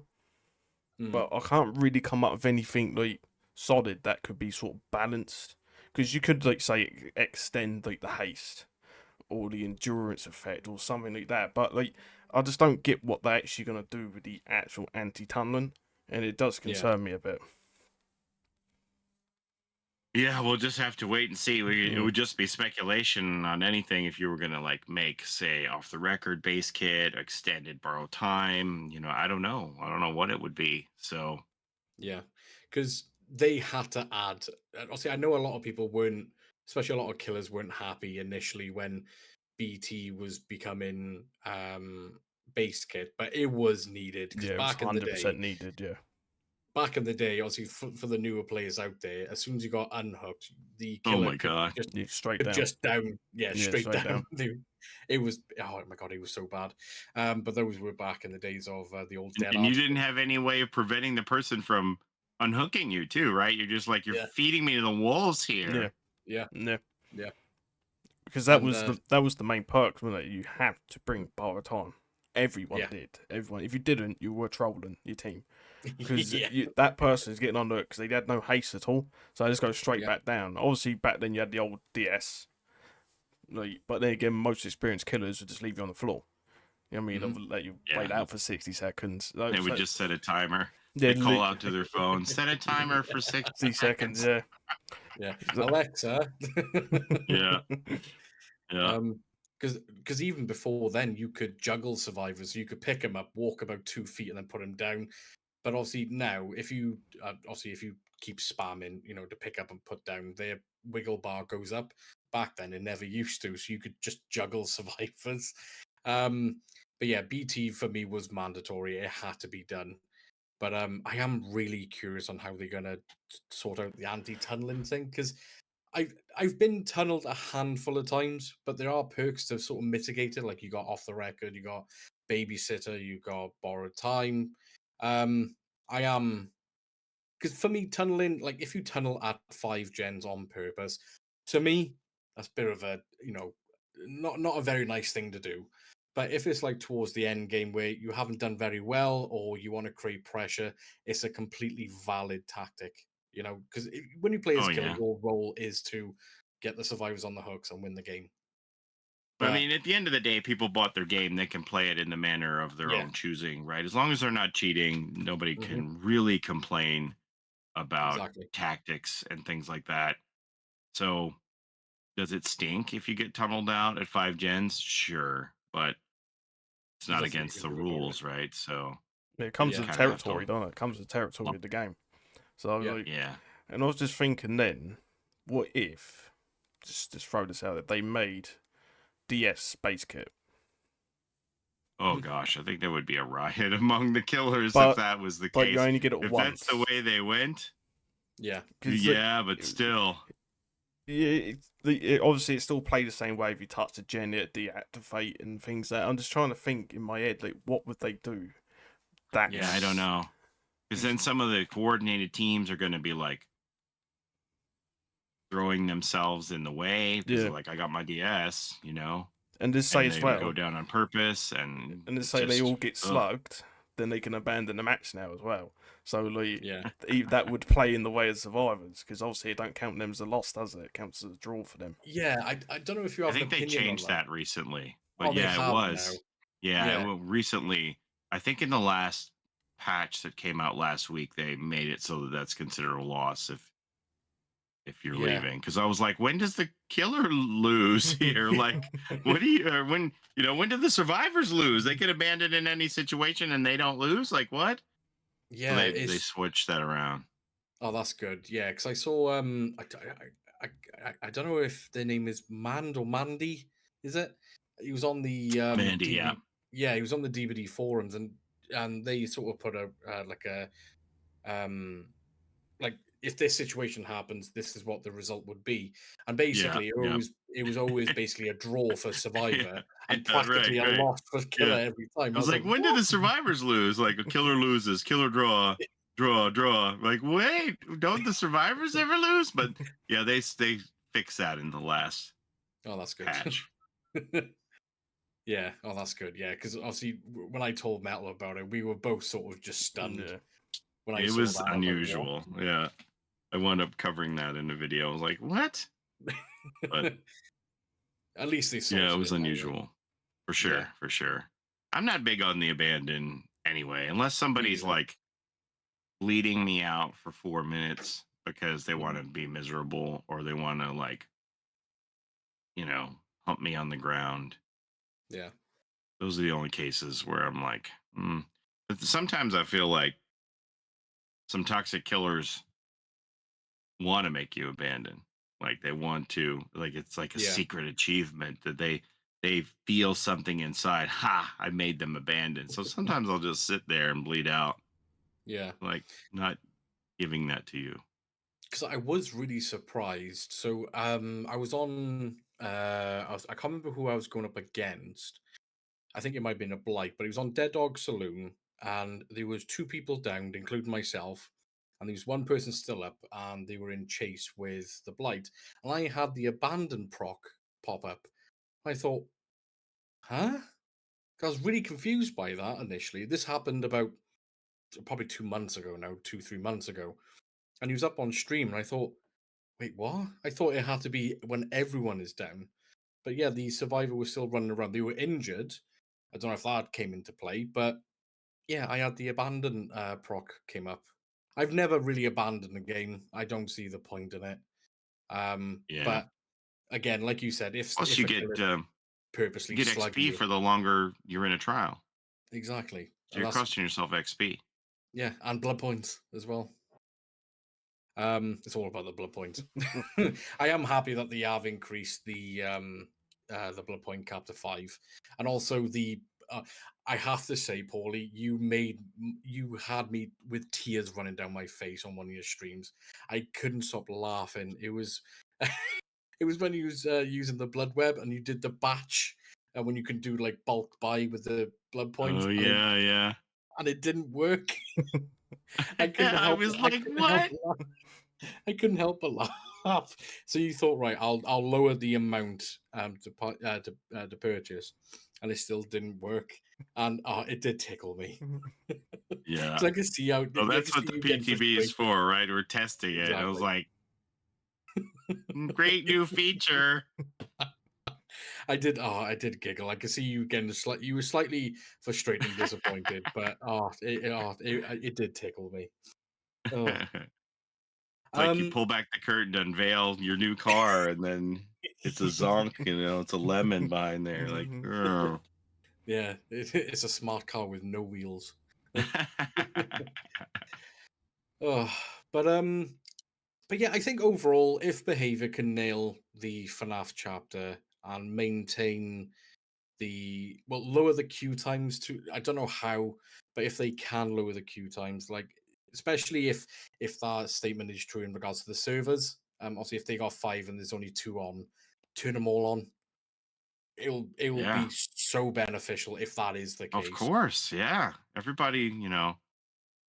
Hmm. but I can't really come up with anything like solid that could be sort of balanced. Because you could like say extend like the haste or the endurance effect or something like that, but like I just don't get what they're actually going to do with the actual anti-tunneling, and it does Yeah. concern me a bit. Yeah, we'll just have to wait and see. It Mm. would just be speculation on anything if you were gonna like make, say, off the record base kit, extended borrow time. I don't know. I don't know what it would be. So Yeah, because they had to add. Obviously, I know a lot of people weren't, especially a lot of killers weren't happy initially when BT was becoming base kit, but it was needed because Yeah, it was 100% needed. Yeah, back in the day, obviously for the newer players out there, as soon as you got unhooked, the oh killer my god. you straight could down. just down, yeah, Yeah, straight straight down. down. It was, oh my god, it was so bad. But those were back in the days of the old And, dead and you hard. didn't have any way of preventing the person from unhooking you too, right? You're just like, you're Yeah, feeding me to the wolves Yeah, here. yeah, yeah. yeah, Because and that was the main perk, wasn't it? You have to bring bar time. Everyone yeah, did. Everyone. If you didn't, you were trolling your team. Because yeah, that person is getting under it because they had no haste at all. So they just go straight yeah. back down. Obviously, back then you had the old DS. Like, but then again, most experienced killers would just leave you on the floor. You know what I mean? Mhm. They'll let you wait Yeah. out for 60 seconds. Like, They would just set a timer. yeah, They call out to their phone, set a timer for 60 60 seconds, seconds. yeah. Yeah, Alexa. Yeah. Yeah. um, because even before then, you could juggle survivors. You could pick them up, walk about 2 feet, and then put them down. But obviously now, if you keep spamming, to pick up and put down, their wiggle bar goes up. Back then, it never used to, so you could just juggle survivors. Um, but yeah, BT for me was mandatory. It had to be done. But I am really curious on how they're gonna sort out the anti-tunneling thing, because I've been tunneled a handful of times, but there are perks to sort of mitigate it. Like you got off the record, you got babysitter, you got borrowed time. I am, because for me, tunneling, like if you tunnel at 5 gens on purpose, to me, that's a bit of a, not a very nice thing to do. But if it's like towards the end game where you haven't done very well or you want to create pressure, it's a completely valid tactic. Because when you play as Oh killer, yeah. your role is to get the survivors on the hooks and win the game. I But mean, at the end of the day, people bought their game. They can play it in the manner of their yeah, own choosing, right? As long as they're not cheating, nobody hmm, can really complain about exactly. tactics and things like that. So, does it stink if you get tunneled out at 5 gens? Sure, but it's There's not nothing you against can the do about it. rules, right? So, It comes you with Yeah, the kind of have territory, to. don't it? It comes with the territory Well, of the game. So I was yeah. like, yeah. and I was just thinking then, what if, just throw this out there, they made DS base kit, Oh gosh, I think there would be a riot among the killers if but that was the you case. only get it If that's the once. way they went, Yeah, Because yeah, but still. obviously it still play the same way if you touch the gen, it deactivate and things like that. I'm just trying to think in my head, like, what would they do? Yeah, I don't That's know. Because then some of the coordinated teams are going to be like throwing themselves in the way because yeah. like, I got my DS, And just say and as they would go well, down on purpose, and and just it's say they just, all get ugh. slugged, then they can abandon the match now as well. So like Yeah. that would play in the way of survivors, because obviously it don't count them as a loss, does it? It counts as a draw for them. Yeah, I don't know if you I have an think they opinion on changed that. that recently, but Oh, they yeah, it have now. was. Yeah, Yeah. well, recently, I think in the last patch that came out last week, they made it so that that's considered a loss if you're Yeah. leaving. Because I was like, when does the killer lose here? Like, what do you? Or when when do the survivors lose? They get abandoned in any situation and they don't lose. Like what? So Yeah, they it's switched that around. oh, that's good. Yeah, because I saw I don't know if their name is Mand or Mandy, is it? He was on the Mandy, yeah, DVD. Yeah, he was on the DVD forums, and they sort of put a like a um like if this situation happens, this is what the result would be. And yeah, basically, yeah. it was always basically a draw for Survivor and Yeah, right, practically a right. loss for Killer Yeah. every time. I I was was like, like, when do what? the survivors lose? Like a killer loses, killer draw, draw. Like, wait, don't the survivors ever lose? But yeah, they fixed that in the last Oh, that's good. patch. Yeah. Oh, that's good. Yeah, because obviously when I told Metal about it, we were both sort of just stunned Yeah. when I It saw was that. I was unusual. Yeah. I wound up covering that in the video. I was like, what? But like, what? At least they yeah, it sorted was it anyway. unusual. For Yeah. sure, for sure. I'm not big on the abandon anyway, unless somebody's Either. like bleeding me out for 4 minutes because they want Mhm. to be miserable or they want to like, you know, hump me on the ground. Yeah. Those are the only cases where I'm like, But sometimes I feel like some toxic killers want to make you abandon. Like they want to, like it's like a Yeah. secret achievement that they feel something inside. Ha! I made them abandon. So sometimes I'll just sit there and bleed out, Yeah. like not giving that to you. Because I was really surprised. So I was on I can't remember who I was going up against. I think it might have been a blight, but it was on Dead Dog Saloon, and there was two people downed, including myself, and there was one person still up, and they were in chase with the blight, and I had the abandoned proc pop up. I thought, huh? I was really confused by that initially. This happened about probably 2 months ago now, 2, 3 months ago, and he was up on stream, and I thought, wait, what? I thought it had to be when everyone is down. But yeah, the survivor was still running around. They were injured. I don't know if that came into play, but yeah, I had the abandon proc came up. I've never really abandoned a game. I don't see the point in it. Yeah. But again, like you said, Plus, if a killer you purposely get slug XP you, for the longer you're in a trial. exactly, So and you're that's costing yourself XP. yeah, and blood points as well. It's all about the blood points. I am happy that they have increased the blood point cap to 5, and also the. I have to say, Paulie, you had me with tears running down my face on one of your streams. I couldn't stop laughing. It was, it was when you was using the blood web and you did the batch, and when you can do like bulk buy with the blood points, Oh and yeah, yeah. it didn't work. I couldn't I help. was I like, couldn't help what? but I couldn't help but laugh. So you thought, right? I'll lower the amount to purchase, and it still didn't work, and it did tickle me Yeah. because I could see how I So could that's see what the you getting PTB is frustrated. for, right? We're testing it. I was Exactly. like, great new feature. I did. Oh, I did giggle. I could see you getting you were slightly frustrated and disappointed, but it did tickle me. Oh, It's like you um, pull back the curtain to unveil your new car, and then it's a zonk, it's a lemon behind there. Like, oh. yeah, it's a smart car with no wheels. Oh, but But yeah, I think overall, if behavior can nail the FNAF chapter and maintain lower the queue times to, I don't know how, but if they can lower the queue times, like especially if that statement is true in regards to the servers, obviously if they got 5 and there's only 2 on, turn them all on. It will Yeah, be so beneficial if that is the of case. course. Yeah. Everybody,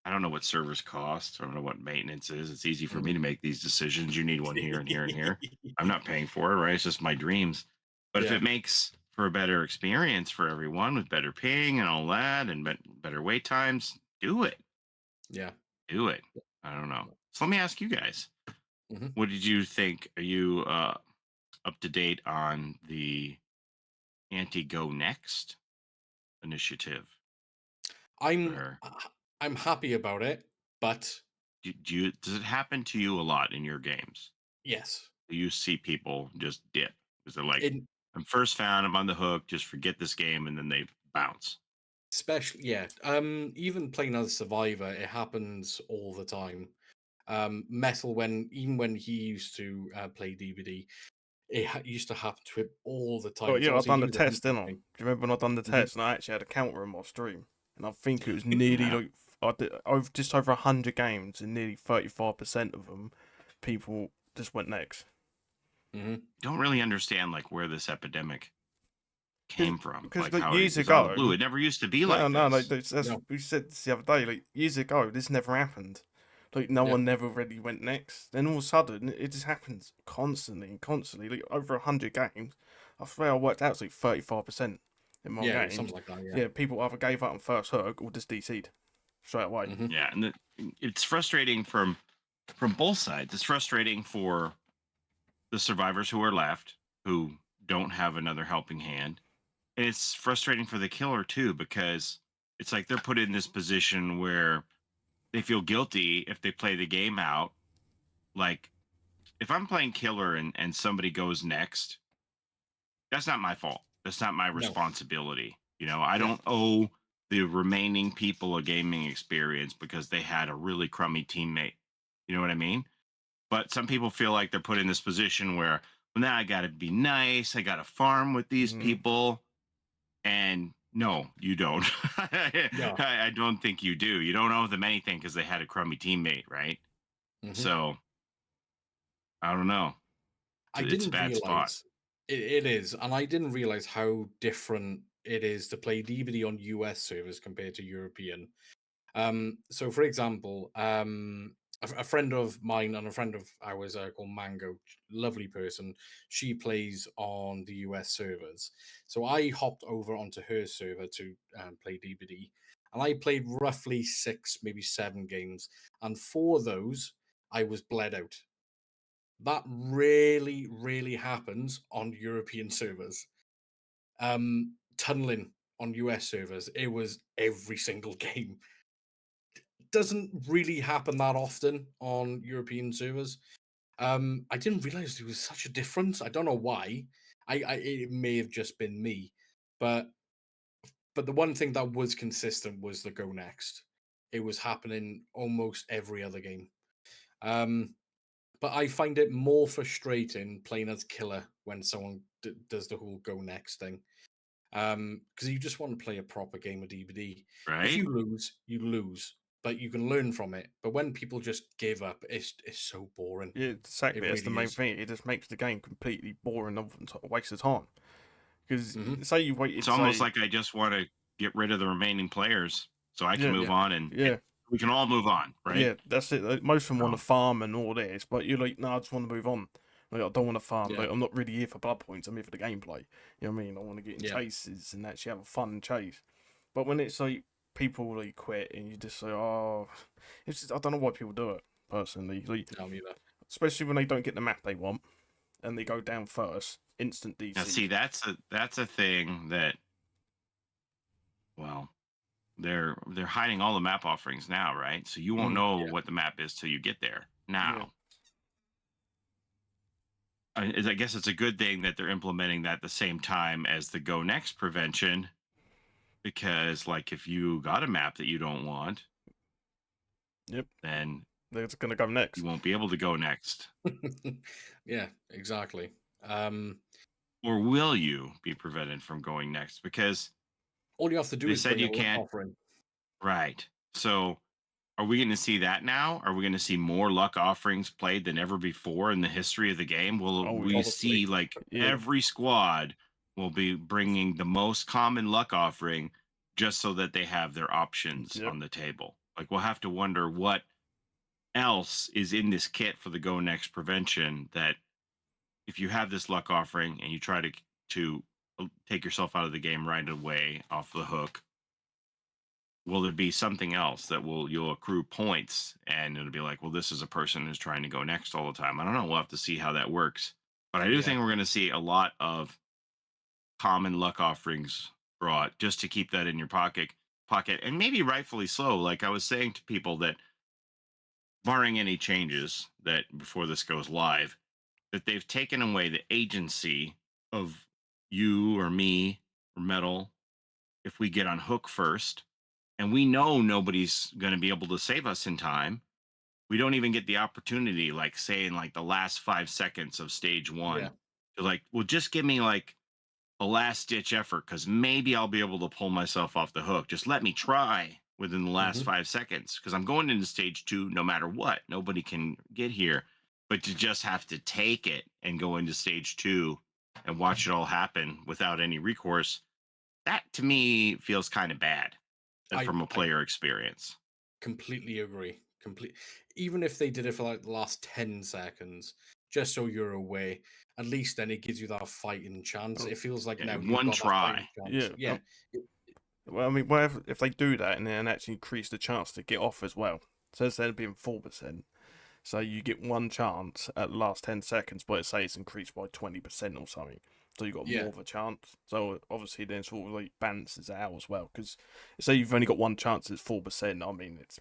I don't know what servers cost. I don't know what maintenance is. It's easy for me Mm. to make these decisions. You need one here and here and here. I'm not paying for it, right? It's just my dreams. But if Yeah, it makes for a better experience for everyone with better ping and all that and better wait times, do it. Yeah. Do it. I don't know. So let me ask you guys, Mhm. what did you think? Are you up to date on the anti-go next initiative? I'm Or I'm happy about it, but does it happen to you a lot in your games? yes. Do you see people just dip because they're like, In I'm first found, I'm on the hook, just forget this game, and then they bounce? Especially, yeah. Even playing as a survivor, it happens all the time. Metal, even when he used to play DVD, used to happen to him all the Oh time. So yeah, I've obviously done he the was a test, didn't I? Do hunter. you remember when I done the Mhm. test and I actually had a counter on my stream, and I think it was nearly Yeah. like I did over just over 100 games, and nearly 35% of them, people just went next. Mhm. Don't really understand like where this epidemic came from, Because like like how it years is out of the blue. ago, It never used to be no, like no, like this. that's No. we said this the other day. Like years ago, this never happened. Like no Yeah. one never really went next. Then all of a sudden, it just happens constantly and constantly. Like over 100 games, I swear I worked out it's like 35% in my Yeah. It was something games. like that. Yeah. Yeah, people either gave up on first hook or just DC'd straight away. Mhm. Yeah, and it's frustrating from both sides. It's frustrating for the survivors who are left who don't have another helping hand. And it's frustrating for the killer too because it's like they're put in this position where they feel guilty if they play the game out. Like if I'm playing killer and somebody goes next, that's not my fault. That's not my No. responsibility. You know, I Yeah. don't owe the remaining people a gaming experience because they had a really crummy teammate. You know what I mean? But some people feel like they're put in this position where, well, now I got to be nice. I got to farm with these Mm, people. And no, you don't. No. I don't think you do. You don't owe them anything because they had a crummy teammate, right? Mhm. So I don't know. I It's a didn't bad spot, realize it is, and I didn't realize how different it is to play DVD on US servers compared to European. So for example, a friend of mine and a friend of ours called Mango, lovely person. She plays on the US servers. So I hopped over onto her server to play DVD, and I played roughly 6, maybe 7 games, and for those I was bled out. That really, really happens on European servers. Tunneling on US servers, it was every single game. Doesn't really happen that often on European servers. I didn't realize there was such a difference. I don't know why. It may have just been me, but the one thing that was consistent was the go next. It was happening almost every other game. Um, but I find it more frustrating playing as killer when someone does the whole go next thing. Because you just want to play a proper game of DBD. If right? you lose, you lose, but you can learn from it. But when people just give up, it's so boring. yeah, It exactly. That's the really main is. thing. It just makes the game completely boring and a waste of time. Because Hmm. say you waited, It's almost say like I just want to get rid of the remaining players so I can yeah, move Yeah, on and yeah, we can all move on, right? yeah. That's it. Like, most of them want to So, farm and all this, but you're like, no, I just want to move on. Like I don't want to farm. yeah, Like I'm not really here for blood points. I'm here for the gameplay. You know what I mean? I want to get in yeah, chases and actually have a fun chase. But when it's like people like quit and you just say, oh, it's just, I don't know why people do it personally. Like, no, neither. especially when they don't get the map they want and they go down first, instant now see, DC. that's a thing that, well, they're hiding all the map offerings now, right? So you won't Mm, know Yeah, what the map is till you get there. yeah, Now, I guess it's a good thing that they're implementing that at the same time as the go next prevention, because like if you got a map that you don't want, yep. then They're just gonna go you next. won't be able to go next. yeah, exactly. Um, Or will you be prevented from going next? Because all you have to do they is said bring you a luck can't. offering. Right. So are we going to see that now? Are we going to see more luck offerings played than ever before in the history of the game? Will Oh we yeah, Probably. see like yeah, every squad will be bringing the most common luck offering just so that they have their options yep, on the table? Like we'll have to wonder what else is in this kit for the go next prevention that if you have this luck offering and you try to take yourself out of the game right away off the hook, will there be something else that you'll accrue points, and it'll be like, well, this is a person who's trying to go next all the time. I don't know. We'll have to see how that works. But I do Yeah. think we're going to see a lot of common luck offerings brought just to keep that in your pocket, and maybe rightfully so. Like I was saying to people that, barring any changes that before this goes live, that they've taken away the agency of you or me or Metal if we get on hook first, and we know nobody's going to be able to save us in time. We don't even get the opportunity, like say in like the last 5 seconds of stage Yeah. one, to like, well, just give me like a last ditch effort, because maybe I'll be able to pull myself off the hook. Just let me try within the last Hmm. 5 seconds, because I'm going into stage two no matter what. Nobody can get here, but you just have to take it and go into stage two and watch it all happen without any recourse. That to me feels kind of bad I from a I player experience. completely agree. Even if they did it for like the last 10 seconds, just so you're aware, at least then it gives you that fighting chance. Oh, It feels like Yeah, now you've one got that fighting try. chance. yeah. Yeah. it- Well, I mean, what if they do that and then actually increase the chance to get off as well? So instead of being 4%, so you get one chance at the last 10 seconds, but say it's increased by 20% or something. So you've got Yeah. more of a chance. So obviously then sort of like balances it out as well. Because say you've only got one chance, it's 4%. I mean, it's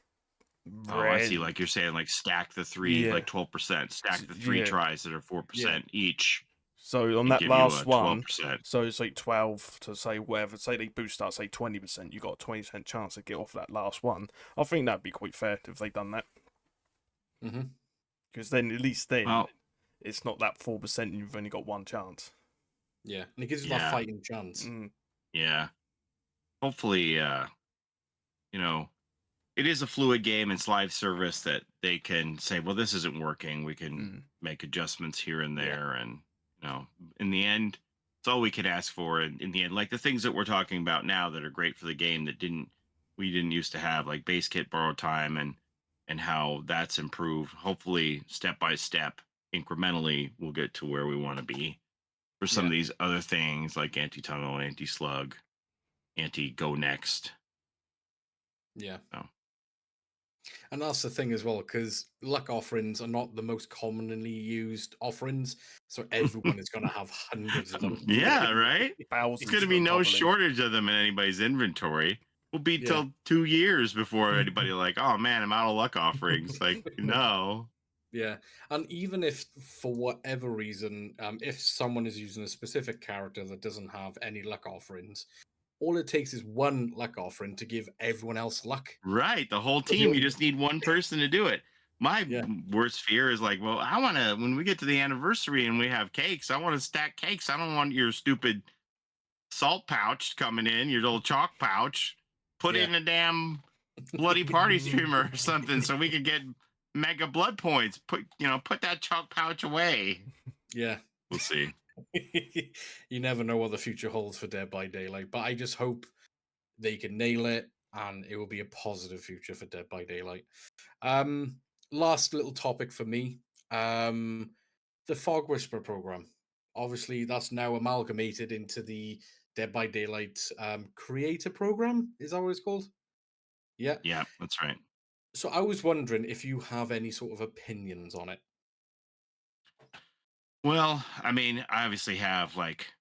Oh, I see. really, Like you're saying, like stack the three, yeah, like 12%, stack the three yeah. tries that are Yeah. 4% each So on and that give you last a one, 12%. so it's like 12 to say whatever, say they boost out, say 20%, you got a 20% chance to get off that last one. I think that'd be quite fair if they done that. Hmm. Because then at least then Well, it's not that 4% and you've only got one chance. Yeah. And it gives you that yeah, fighting chance. Mm, yeah. Hopefully, you know, it is a fluid game. It's live service that they can say, well, this isn't working. We can mm, make adjustments here and Yeah. there. And, in the end, it's all we can ask for. And in the end, like the things that we're talking about now that are great for the game that we didn't used to have, like base kit borrow time and how that's improved. Hopefully, step by step, incrementally, we'll get to where we want to be. For some Yeah. of these other things like anti tunnel, anti slug, anti go next. Yeah. So. And that's the thing as well, because luck offerings are not the most commonly used offerings. So everyone is going to have hundreds of them. Yeah, right. It's thousands going to of be them no probably. shortage of them in anybody's inventory. We'll be Yeah. till 2 years before anybody like, oh man, I'm out of luck offerings. Like, no. Yeah, and even if for whatever reason, if someone is using a specific character that doesn't have any luck offerings, all it takes is one luck offering to give everyone else luck. Right. The whole So team, you just need one person to do it. My yeah, worst fear is like, well, I want to, when we get to the anniversary and we have cakes, I want to stack cakes. I don't want your stupid salt pouch coming in, your little chalk pouch. Put yeah, in a damn bloody party streamer or something so we could get mega blood points. Put that chalk pouch away. yeah. We'll see. You never know what the future holds for Dead by Daylight, but I just hope they can nail it and it will be a positive future for Dead by Daylight. Um, Last little topic for me. The Fog Whisper program. Obviously, that's now amalgamated into the Dead by Daylight creator program. Is that what it's called? Yeah. Yeah, that's right. So I was wondering if you have any sort of opinions on it. Well, I mean, I obviously have like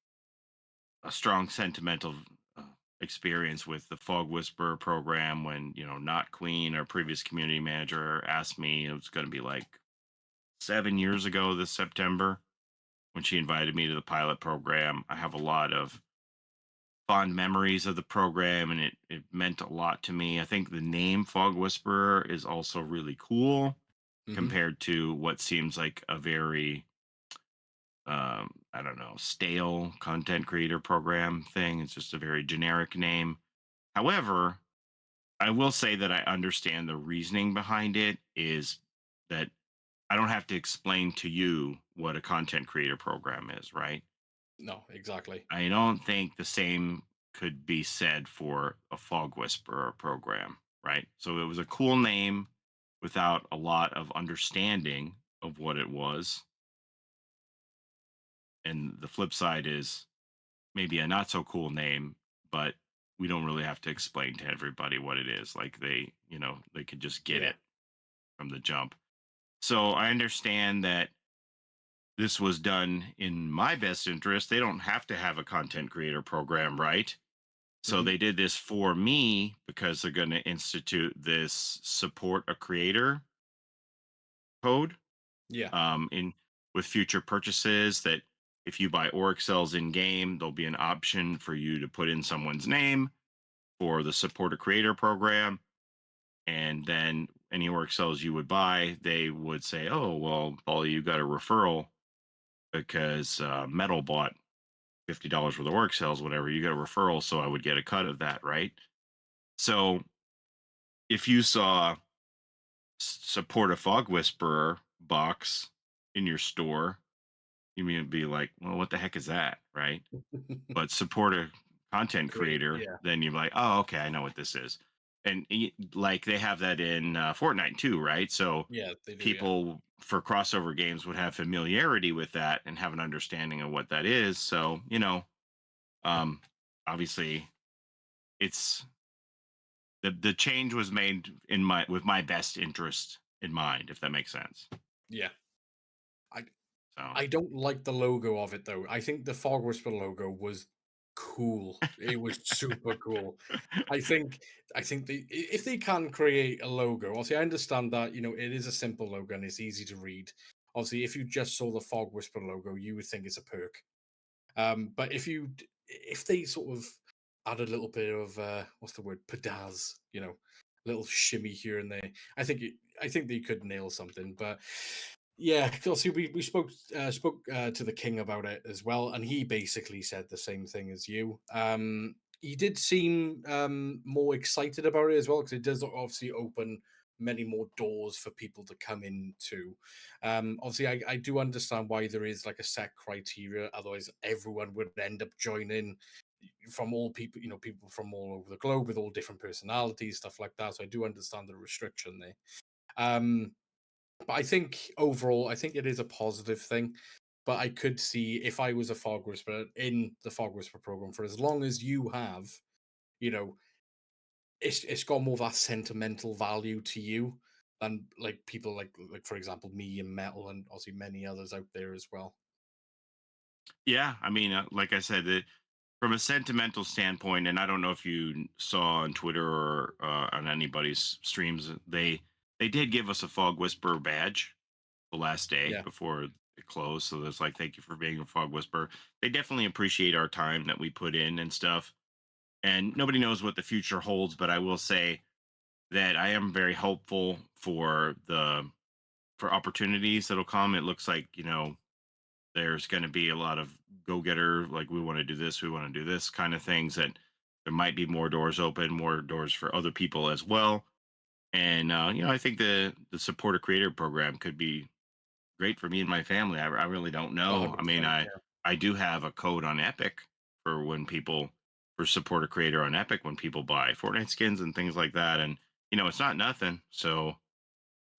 a strong sentimental uh, experience with the Fog Whisperer program when, Not Queen, our previous community manager, asked me. It was going to be like 7 years ago this September when she invited me to the pilot program. I have a lot of fond memories of the program, and it meant a lot to me. I think the name Fog Whisperer is also really cool Hmm. compared to what seems like a very I don't know, stale content creator program thing. It's just a very generic name. However, I will say that I understand the reasoning behind it is that I don't have to explain to you what a content creator program is, right? No, exactly. I don't think the same could be said for a Fog Whisperer program, right? So it was a cool name without a lot of understanding of what it was. And the flip side is maybe a not so cool name, but we don't really have to explain to everybody what it is. Like they could just get Yeah. it from the jump. So I understand that this was done in my best interest. They don't have to have a content creator program, right? So Hmm. they did this for me because they're going to institute this support a creator code Yeah. in with future purchases that if you buy Oric cells in game, there'll be an option for you to put in someone's name for the support a creator program. And then any Oric cells you would buy, they would say, oh, well, Paulie, you got a referral because Metal bought $50 worth of Oric cells, whatever. You got a referral. So I would get a cut of that, right? So if you saw support a fog whisperer box in your store, you mean be like, well, what the heck is that, right? But support a content Great. creator, Yeah. then you're like, oh, okay, I know what this is. And like they have that in Fortnite too, right? So Yeah, they do. Yeah. people for crossover games would have familiarity with that and have an understanding of what that is. So um, obviously, it's the change was made in my with my best interest in mind, if that makes sense. Yeah. I So I don't like the logo of it though. I think the Fog Whisper logo was cool. It was super cool. I think if they can create a logo, obviously I understand that it is a simple logo and it's easy to read. Obviously, if you just saw the Fog Whisper logo, you would think it's a perk. But if they sort of add a little bit of what's the word, pedaz, little shimmy here and there, I think they could nail something. But yeah, obviously we spoke to the king about it as well, and he basically said the same thing as you. He did seem more excited about it as well because it does obviously open many more doors for people to come into. Obviously, I do understand why there is like a set criteria. Otherwise, everyone would end up joining from all people, people from all over the globe with all different personalities, stuff like that. So I do understand the restriction there. Um, but I think overall, I think it is a positive thing. But I could see if I was a Fog Whisperer in the Fog Whisper program for as long as you have, you know, it's got more of that sentimental value to you than like people like for example me and Metal and obviously many others out there as well. yeah, I mean, like I said, from a sentimental standpoint, and I don't know if you saw on Twitter or on anybody's streams, they did give us a Fog Whisperer badge the last day Yeah, before it closed. So it's like, thank you for being a Fog Whisperer. They definitely appreciate our time that we put in and stuff. And nobody knows what the future holds, but I will say that I am very hopeful for opportunities that'll come. It looks like there's going to be a lot of go getter, like we want to do this, we want to do this kind of things. That there might be more doors open, more doors for other people as well. And I think the supporter creator program could be great for me and my family. I really don't know. I mean, 100%. Yeah, I do have a code on Epic for when people for support a creator on Epic when people buy Fortnite skins and things like that. And it's not nothing. So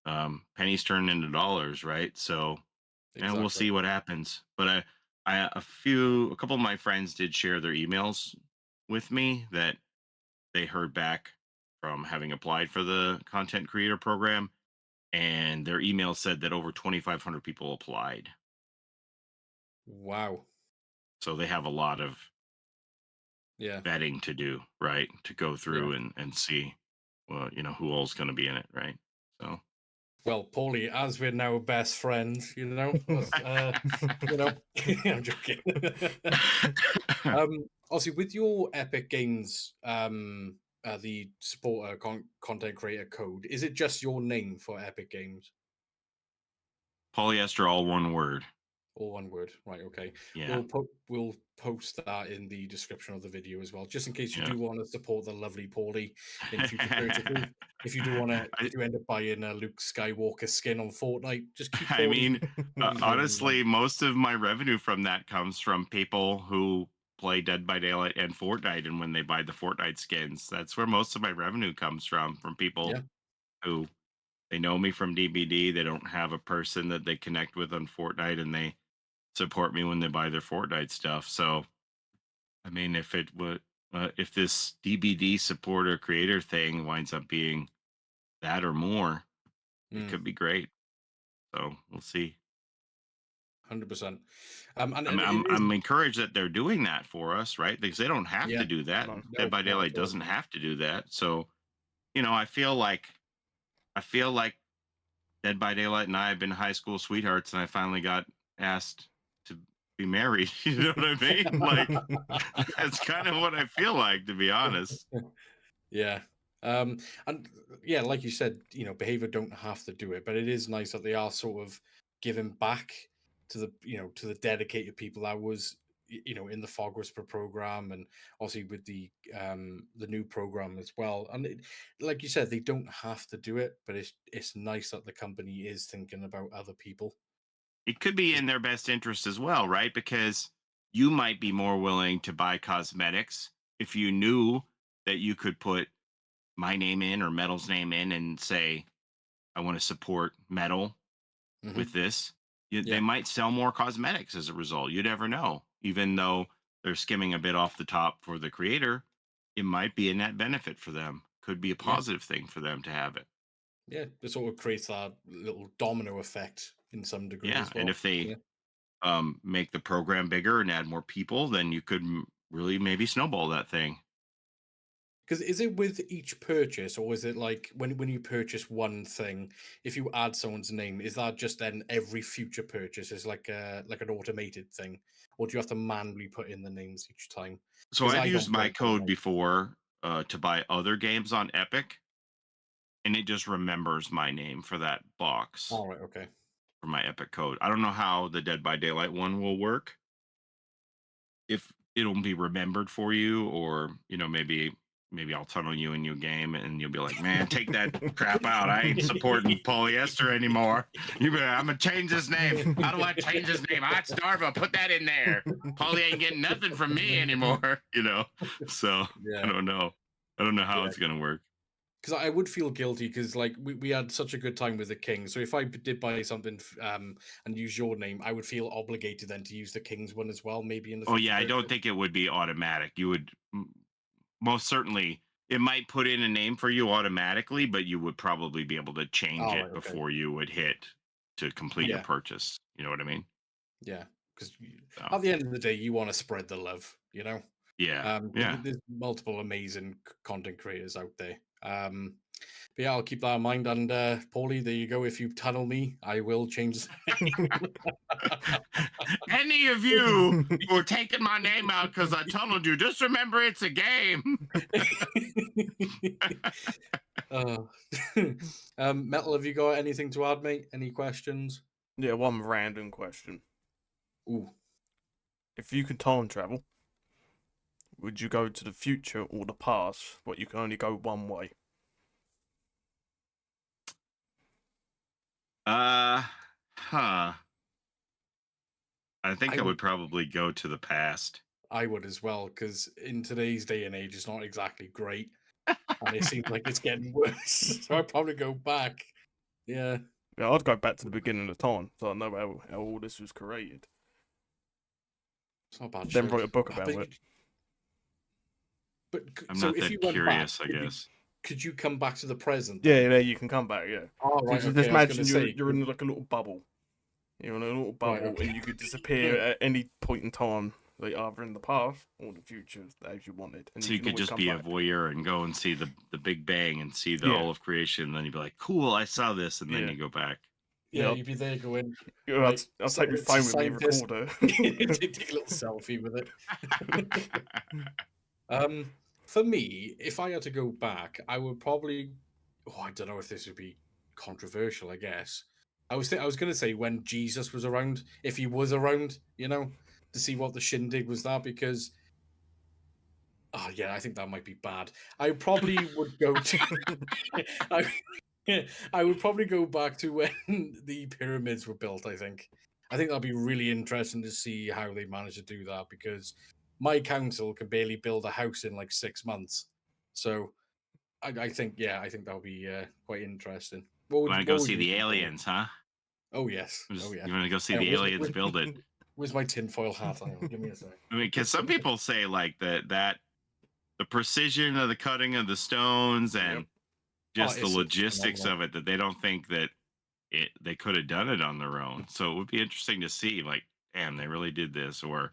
pennies turn into dollars, right? So and we'll exactly. see what happens. But a couple of my friends did share their emails with me that they heard back from having applied for the content creator program, and their email said that over 2,500 people applied. Wow. So they have a lot of Yeah. vetting to do, right? To go Yeah. through and see, well, who all's going to be in it, right? So. Well, Paulie, as we're now best friends, I'm joking. Obviously, with your Epic Games, the supporter content creator code, is it just your name for Epic Games? PaulieEsther, all one word. All one word, right? Okay. Yeah. We'll post that in the description of the video as well, just in case you Yeah. do want to support the lovely Paulie in future purchases. If you do want to, I, if you end up buying a Luke Skywalker skin on Fortnite, just keep I Paulie. mean, Paulie's name in mind. honestly, most of my revenue from that comes from people who play Dead by Daylight and Fortnite. And when they buy the Fortnite skins, that's where most of my revenue comes from people Yeah, who they know me from DBD. They don't have a person that they connect with on Fortnite and they support me when they buy their Fortnite stuff. So I mean, if it would, if this DBD supporter creator thing winds up being that or more, it Mm, could be great. So we'll see. 100%. And I'm it I'm is, I'm encouraged that they're doing that for us, right? Because they don't have yeah, to do that. No. Dead no, by not Daylight at all. doesn't have to do that. So, I feel like Dead by Daylight and I have been high school sweethearts, and I finally got asked to be married. You know what I mean? Like that's kind of what I feel like, to be honest. Yeah. And yeah, like you said, behavior don't have to do it, but it is nice that they are sort of giving back to the dedicated people that was, in the Fog Whisper program, and obviously with the new program as well. And like you said, they don't have to do it, but it's nice that the company is thinking about other people. It could be 'Cause- in their best interest as well, right? Because you might be more willing to buy cosmetics if you knew that you could put my name in or Metal's name in and say, I want to support Metal with Mhm. this. They Yeah, might sell more cosmetics as a result. You never know. Even though they're skimming a bit off the top for the creator, it might be a net benefit for them. Could be a yeah, positive thing for them to have it. yeah. It sort of creates that little domino effect in some degree Yeah. as And well. if they Yeah. make the program bigger and add more people, then you could really maybe snowball that thing. Because is it with each purchase, or is it like when you purchase one thing, if you add someone's name, is that just then every future purchase is like an automated thing, or do you have to manually put in the names each time? So Because I've I used don't my play code Fortnite. before to buy other games on Epic, and it just remembers my name for that box All right, okay. for my Epic code. I don't know how the Dead by Daylight one will work. If it'll be remembered for you, or maybe I'll tunnel you in your game and you'll be like, man, take that crap out. I ain't supporting PaulieEsther anymore. You be like, I'm gonna change his name. How do I change his name? Hot Starva, put that in there. Paulie ain't getting nothing from me anymore. So I Yeah, don't know. I don't know how yeah. it's gonna work. Because I would feel guilty because like we had such a good time with the king. So if I did buy something and use your name, I would feel obligated then to use the king's one as well, maybe in the Oh future yeah, I don't purchase. think it would be automatic. You would most certainly, it might put in a name for you automatically, but you would probably be able to change All it right, okay. before you would hit to complete your Yeah. purchase. You know what I mean? Yeah, because So at the end of the day, you want to spread the love, yeah, yeah. There's multiple amazing content creators out there. But yeah, I'll keep that in mind. And Paulie, there you go. If you tunnel me, I will change. Any of you who are taking my name out because I tunneled you, just remember it's a game. uh, Metal, have you got anything to add, mate? Any questions? Yeah, one random question. Ooh, If you could time travel, would you go to the future or the past, but you can only go one way? uh, huh. I think I I would. would probably go to the past. I would as well, because in today's day and age, it's not exactly great, and it seems like it's getting worse. So I'd probably go back. Yeah. Yeah, I'd go back to the beginning of time, so I know how all this was created. It's not a bad Then shout. write a book Ah, about it. I'm So not if you that went back, curious, I guess. could you come back to the present Yeah, then? yeah, you can come back. Yeah. Oh, So right, just okay. I was gonna imagine say, you're in like a little bubble. You're in a little right, bubble, okay. and you could disappear at any point in time, like either in the past or the future, as you wanted, and So you you can could always just come be a back. voyeur and go and see the Big Bang and see the Yeah, all of creation. And then you'd be like, cool, I saw this, and then yeah, you go back. Yeah, yeah. you'd be there going, I'd, right, I'll so take my it's a phone with me, scientist. recorder. Take a little selfie with it. For me, if I had to go back, I would probably. Oh, I don't know if this would be controversial. I guess I was going to say when Jesus was around, if he was around, to see what the shindig was that because. Oh yeah, I think that might be bad. I probably would go to. I, I would probably go back to when the pyramids were built. I think that'd be really interesting to see how they managed to do that because my council can barely build a house in like 6 months. So I think that would be quite interesting. Want to go What would see you the think, Paulie? aliens, huh? Oh yes, oh yeah. You want to go see Yeah, the aliens build it? Where's my tinfoil hat? Hang on, give me a sec. I mean, because some people say like that the precision of the cutting of the stones and Yep. just the It's logistics phenomenal. of it, that they don't think that they could have done it on their own. So it would be interesting to see, like, damn, they really did this, or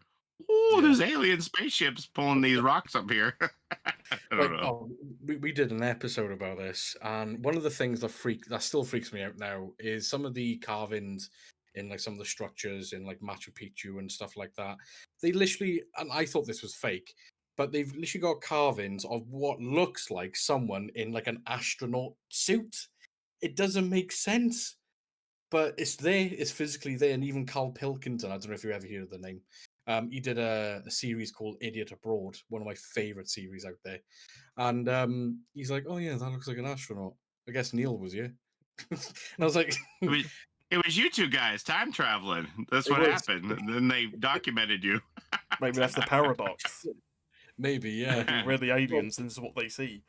oh, Yeah. there's alien spaceships pulling these rocks up here. I don't know. Oh, we did an episode about this, and one of the things that still freaks me out now is some of the carvings in like some of the structures in like Machu Picchu and stuff like that. They literally, and I thought this was fake, but they've literally got carvings of what looks like someone in like an astronaut suit. It doesn't make sense, but it's there. It's physically there, and even Carl Pilkington. I don't know if you ever heard of the name. He did a series called Idiot Abroad, one of my favorite series out there. And he's like, "Oh yeah, that looks like an astronaut." I guess Neil was you. And I was like, I mean, it was you two guys time traveling. That's "It what was happened. And then they documented you. Maybe that's the paradox. maybe, yeah." We're the Well, aliens, and this is what they see.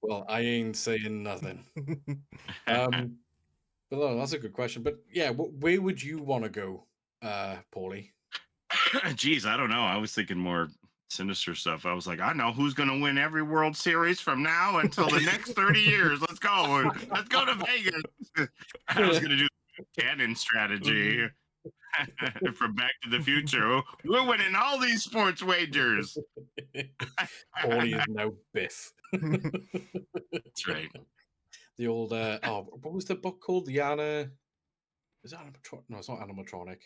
well, I ain't saying nothing. But no, that's a good question. But yeah, where would you want to go, Paulie? Geez, I don't know. I was thinking more sinister stuff. I was like, I know who's going to win every World Series from now until the next 30 years. Let's go. Let's go to Vegas. I was going to do the cannon strategy from Back to the Future. We're winning all these sports wagers. Paulie is now Biff. That's right. The old what was the book called? The Anna. Is it animatronic? No, it's not animatronic.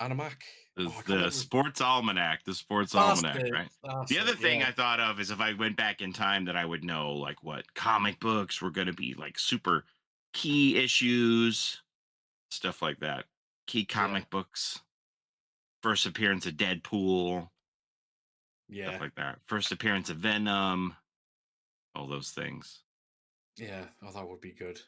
Animac. Oh, I can't The remember. Sports Almanac. The Sports That's Almanac, it. right? That's The other it, thing yeah. I thought of is if I went back in time, that I would know like what comic books were going to be like super key issues, stuff like that. Key comic books. First appearance of Deadpool, Yeah. stuff like that. First appearance of Venom, all those things. Yeah. Oh, that would be good.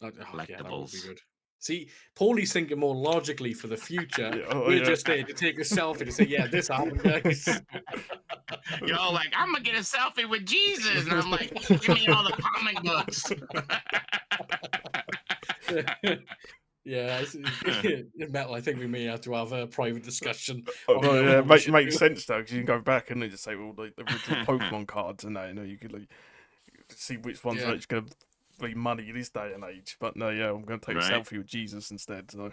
Yeah, that would be Collectibles. good. See, Paulie's thinking more logically for the future. Yeah, oh, We're yeah. just there to take a selfie to say, yeah, this happened, guys. You're all like, I'm gonna get a selfie with Jesus, and I'm like, give me all the comic books. Yeah, Metal. I think we may have to have a private discussion. Oh, on no, what yeah, we makes should do. sense though, because you can go back and just say, well, like the original Pokemon cards and that, you know, you could like see which ones Yeah. are actually going to be money in this day and age. But no, yeah, I'm going to take a Right. selfie with Jesus instead. So.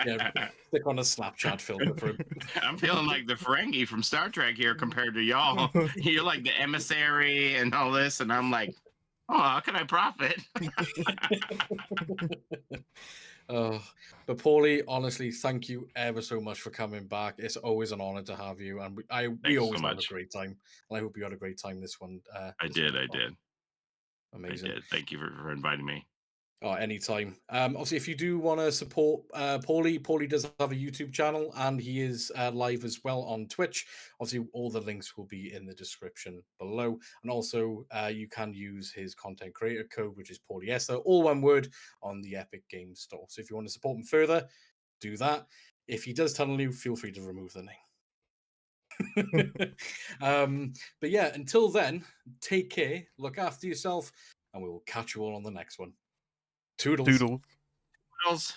Yeah, stick on a Snapchat filter for him. I'm feeling like the Ferengi from Star Trek here compared to y'all. You're like the emissary and all this, and I'm like, oh, how can I profit? But Paulie, honestly, thank you ever so much for coming back. It's always an honor to have you, and we Thanks always so have a much. great time. And I hope you had a great time this one. I did. I did. Amazing. I did. Thank you for inviting me. Oh, anytime. Obviously, if you do want to support Paulie does have a YouTube channel, and he is live as well on Twitch. Obviously, all the links will be in the description below, and also you can use his content creator code, which is PaulieEsther, all one word, on the Epic Games Store. So if you want to support him further, do that. If he does tunnel you, feel free to remove the name. But yeah, until then, take care, look after yourself, and we will catch you all on the next one. Toodles. Doodle. Toodles.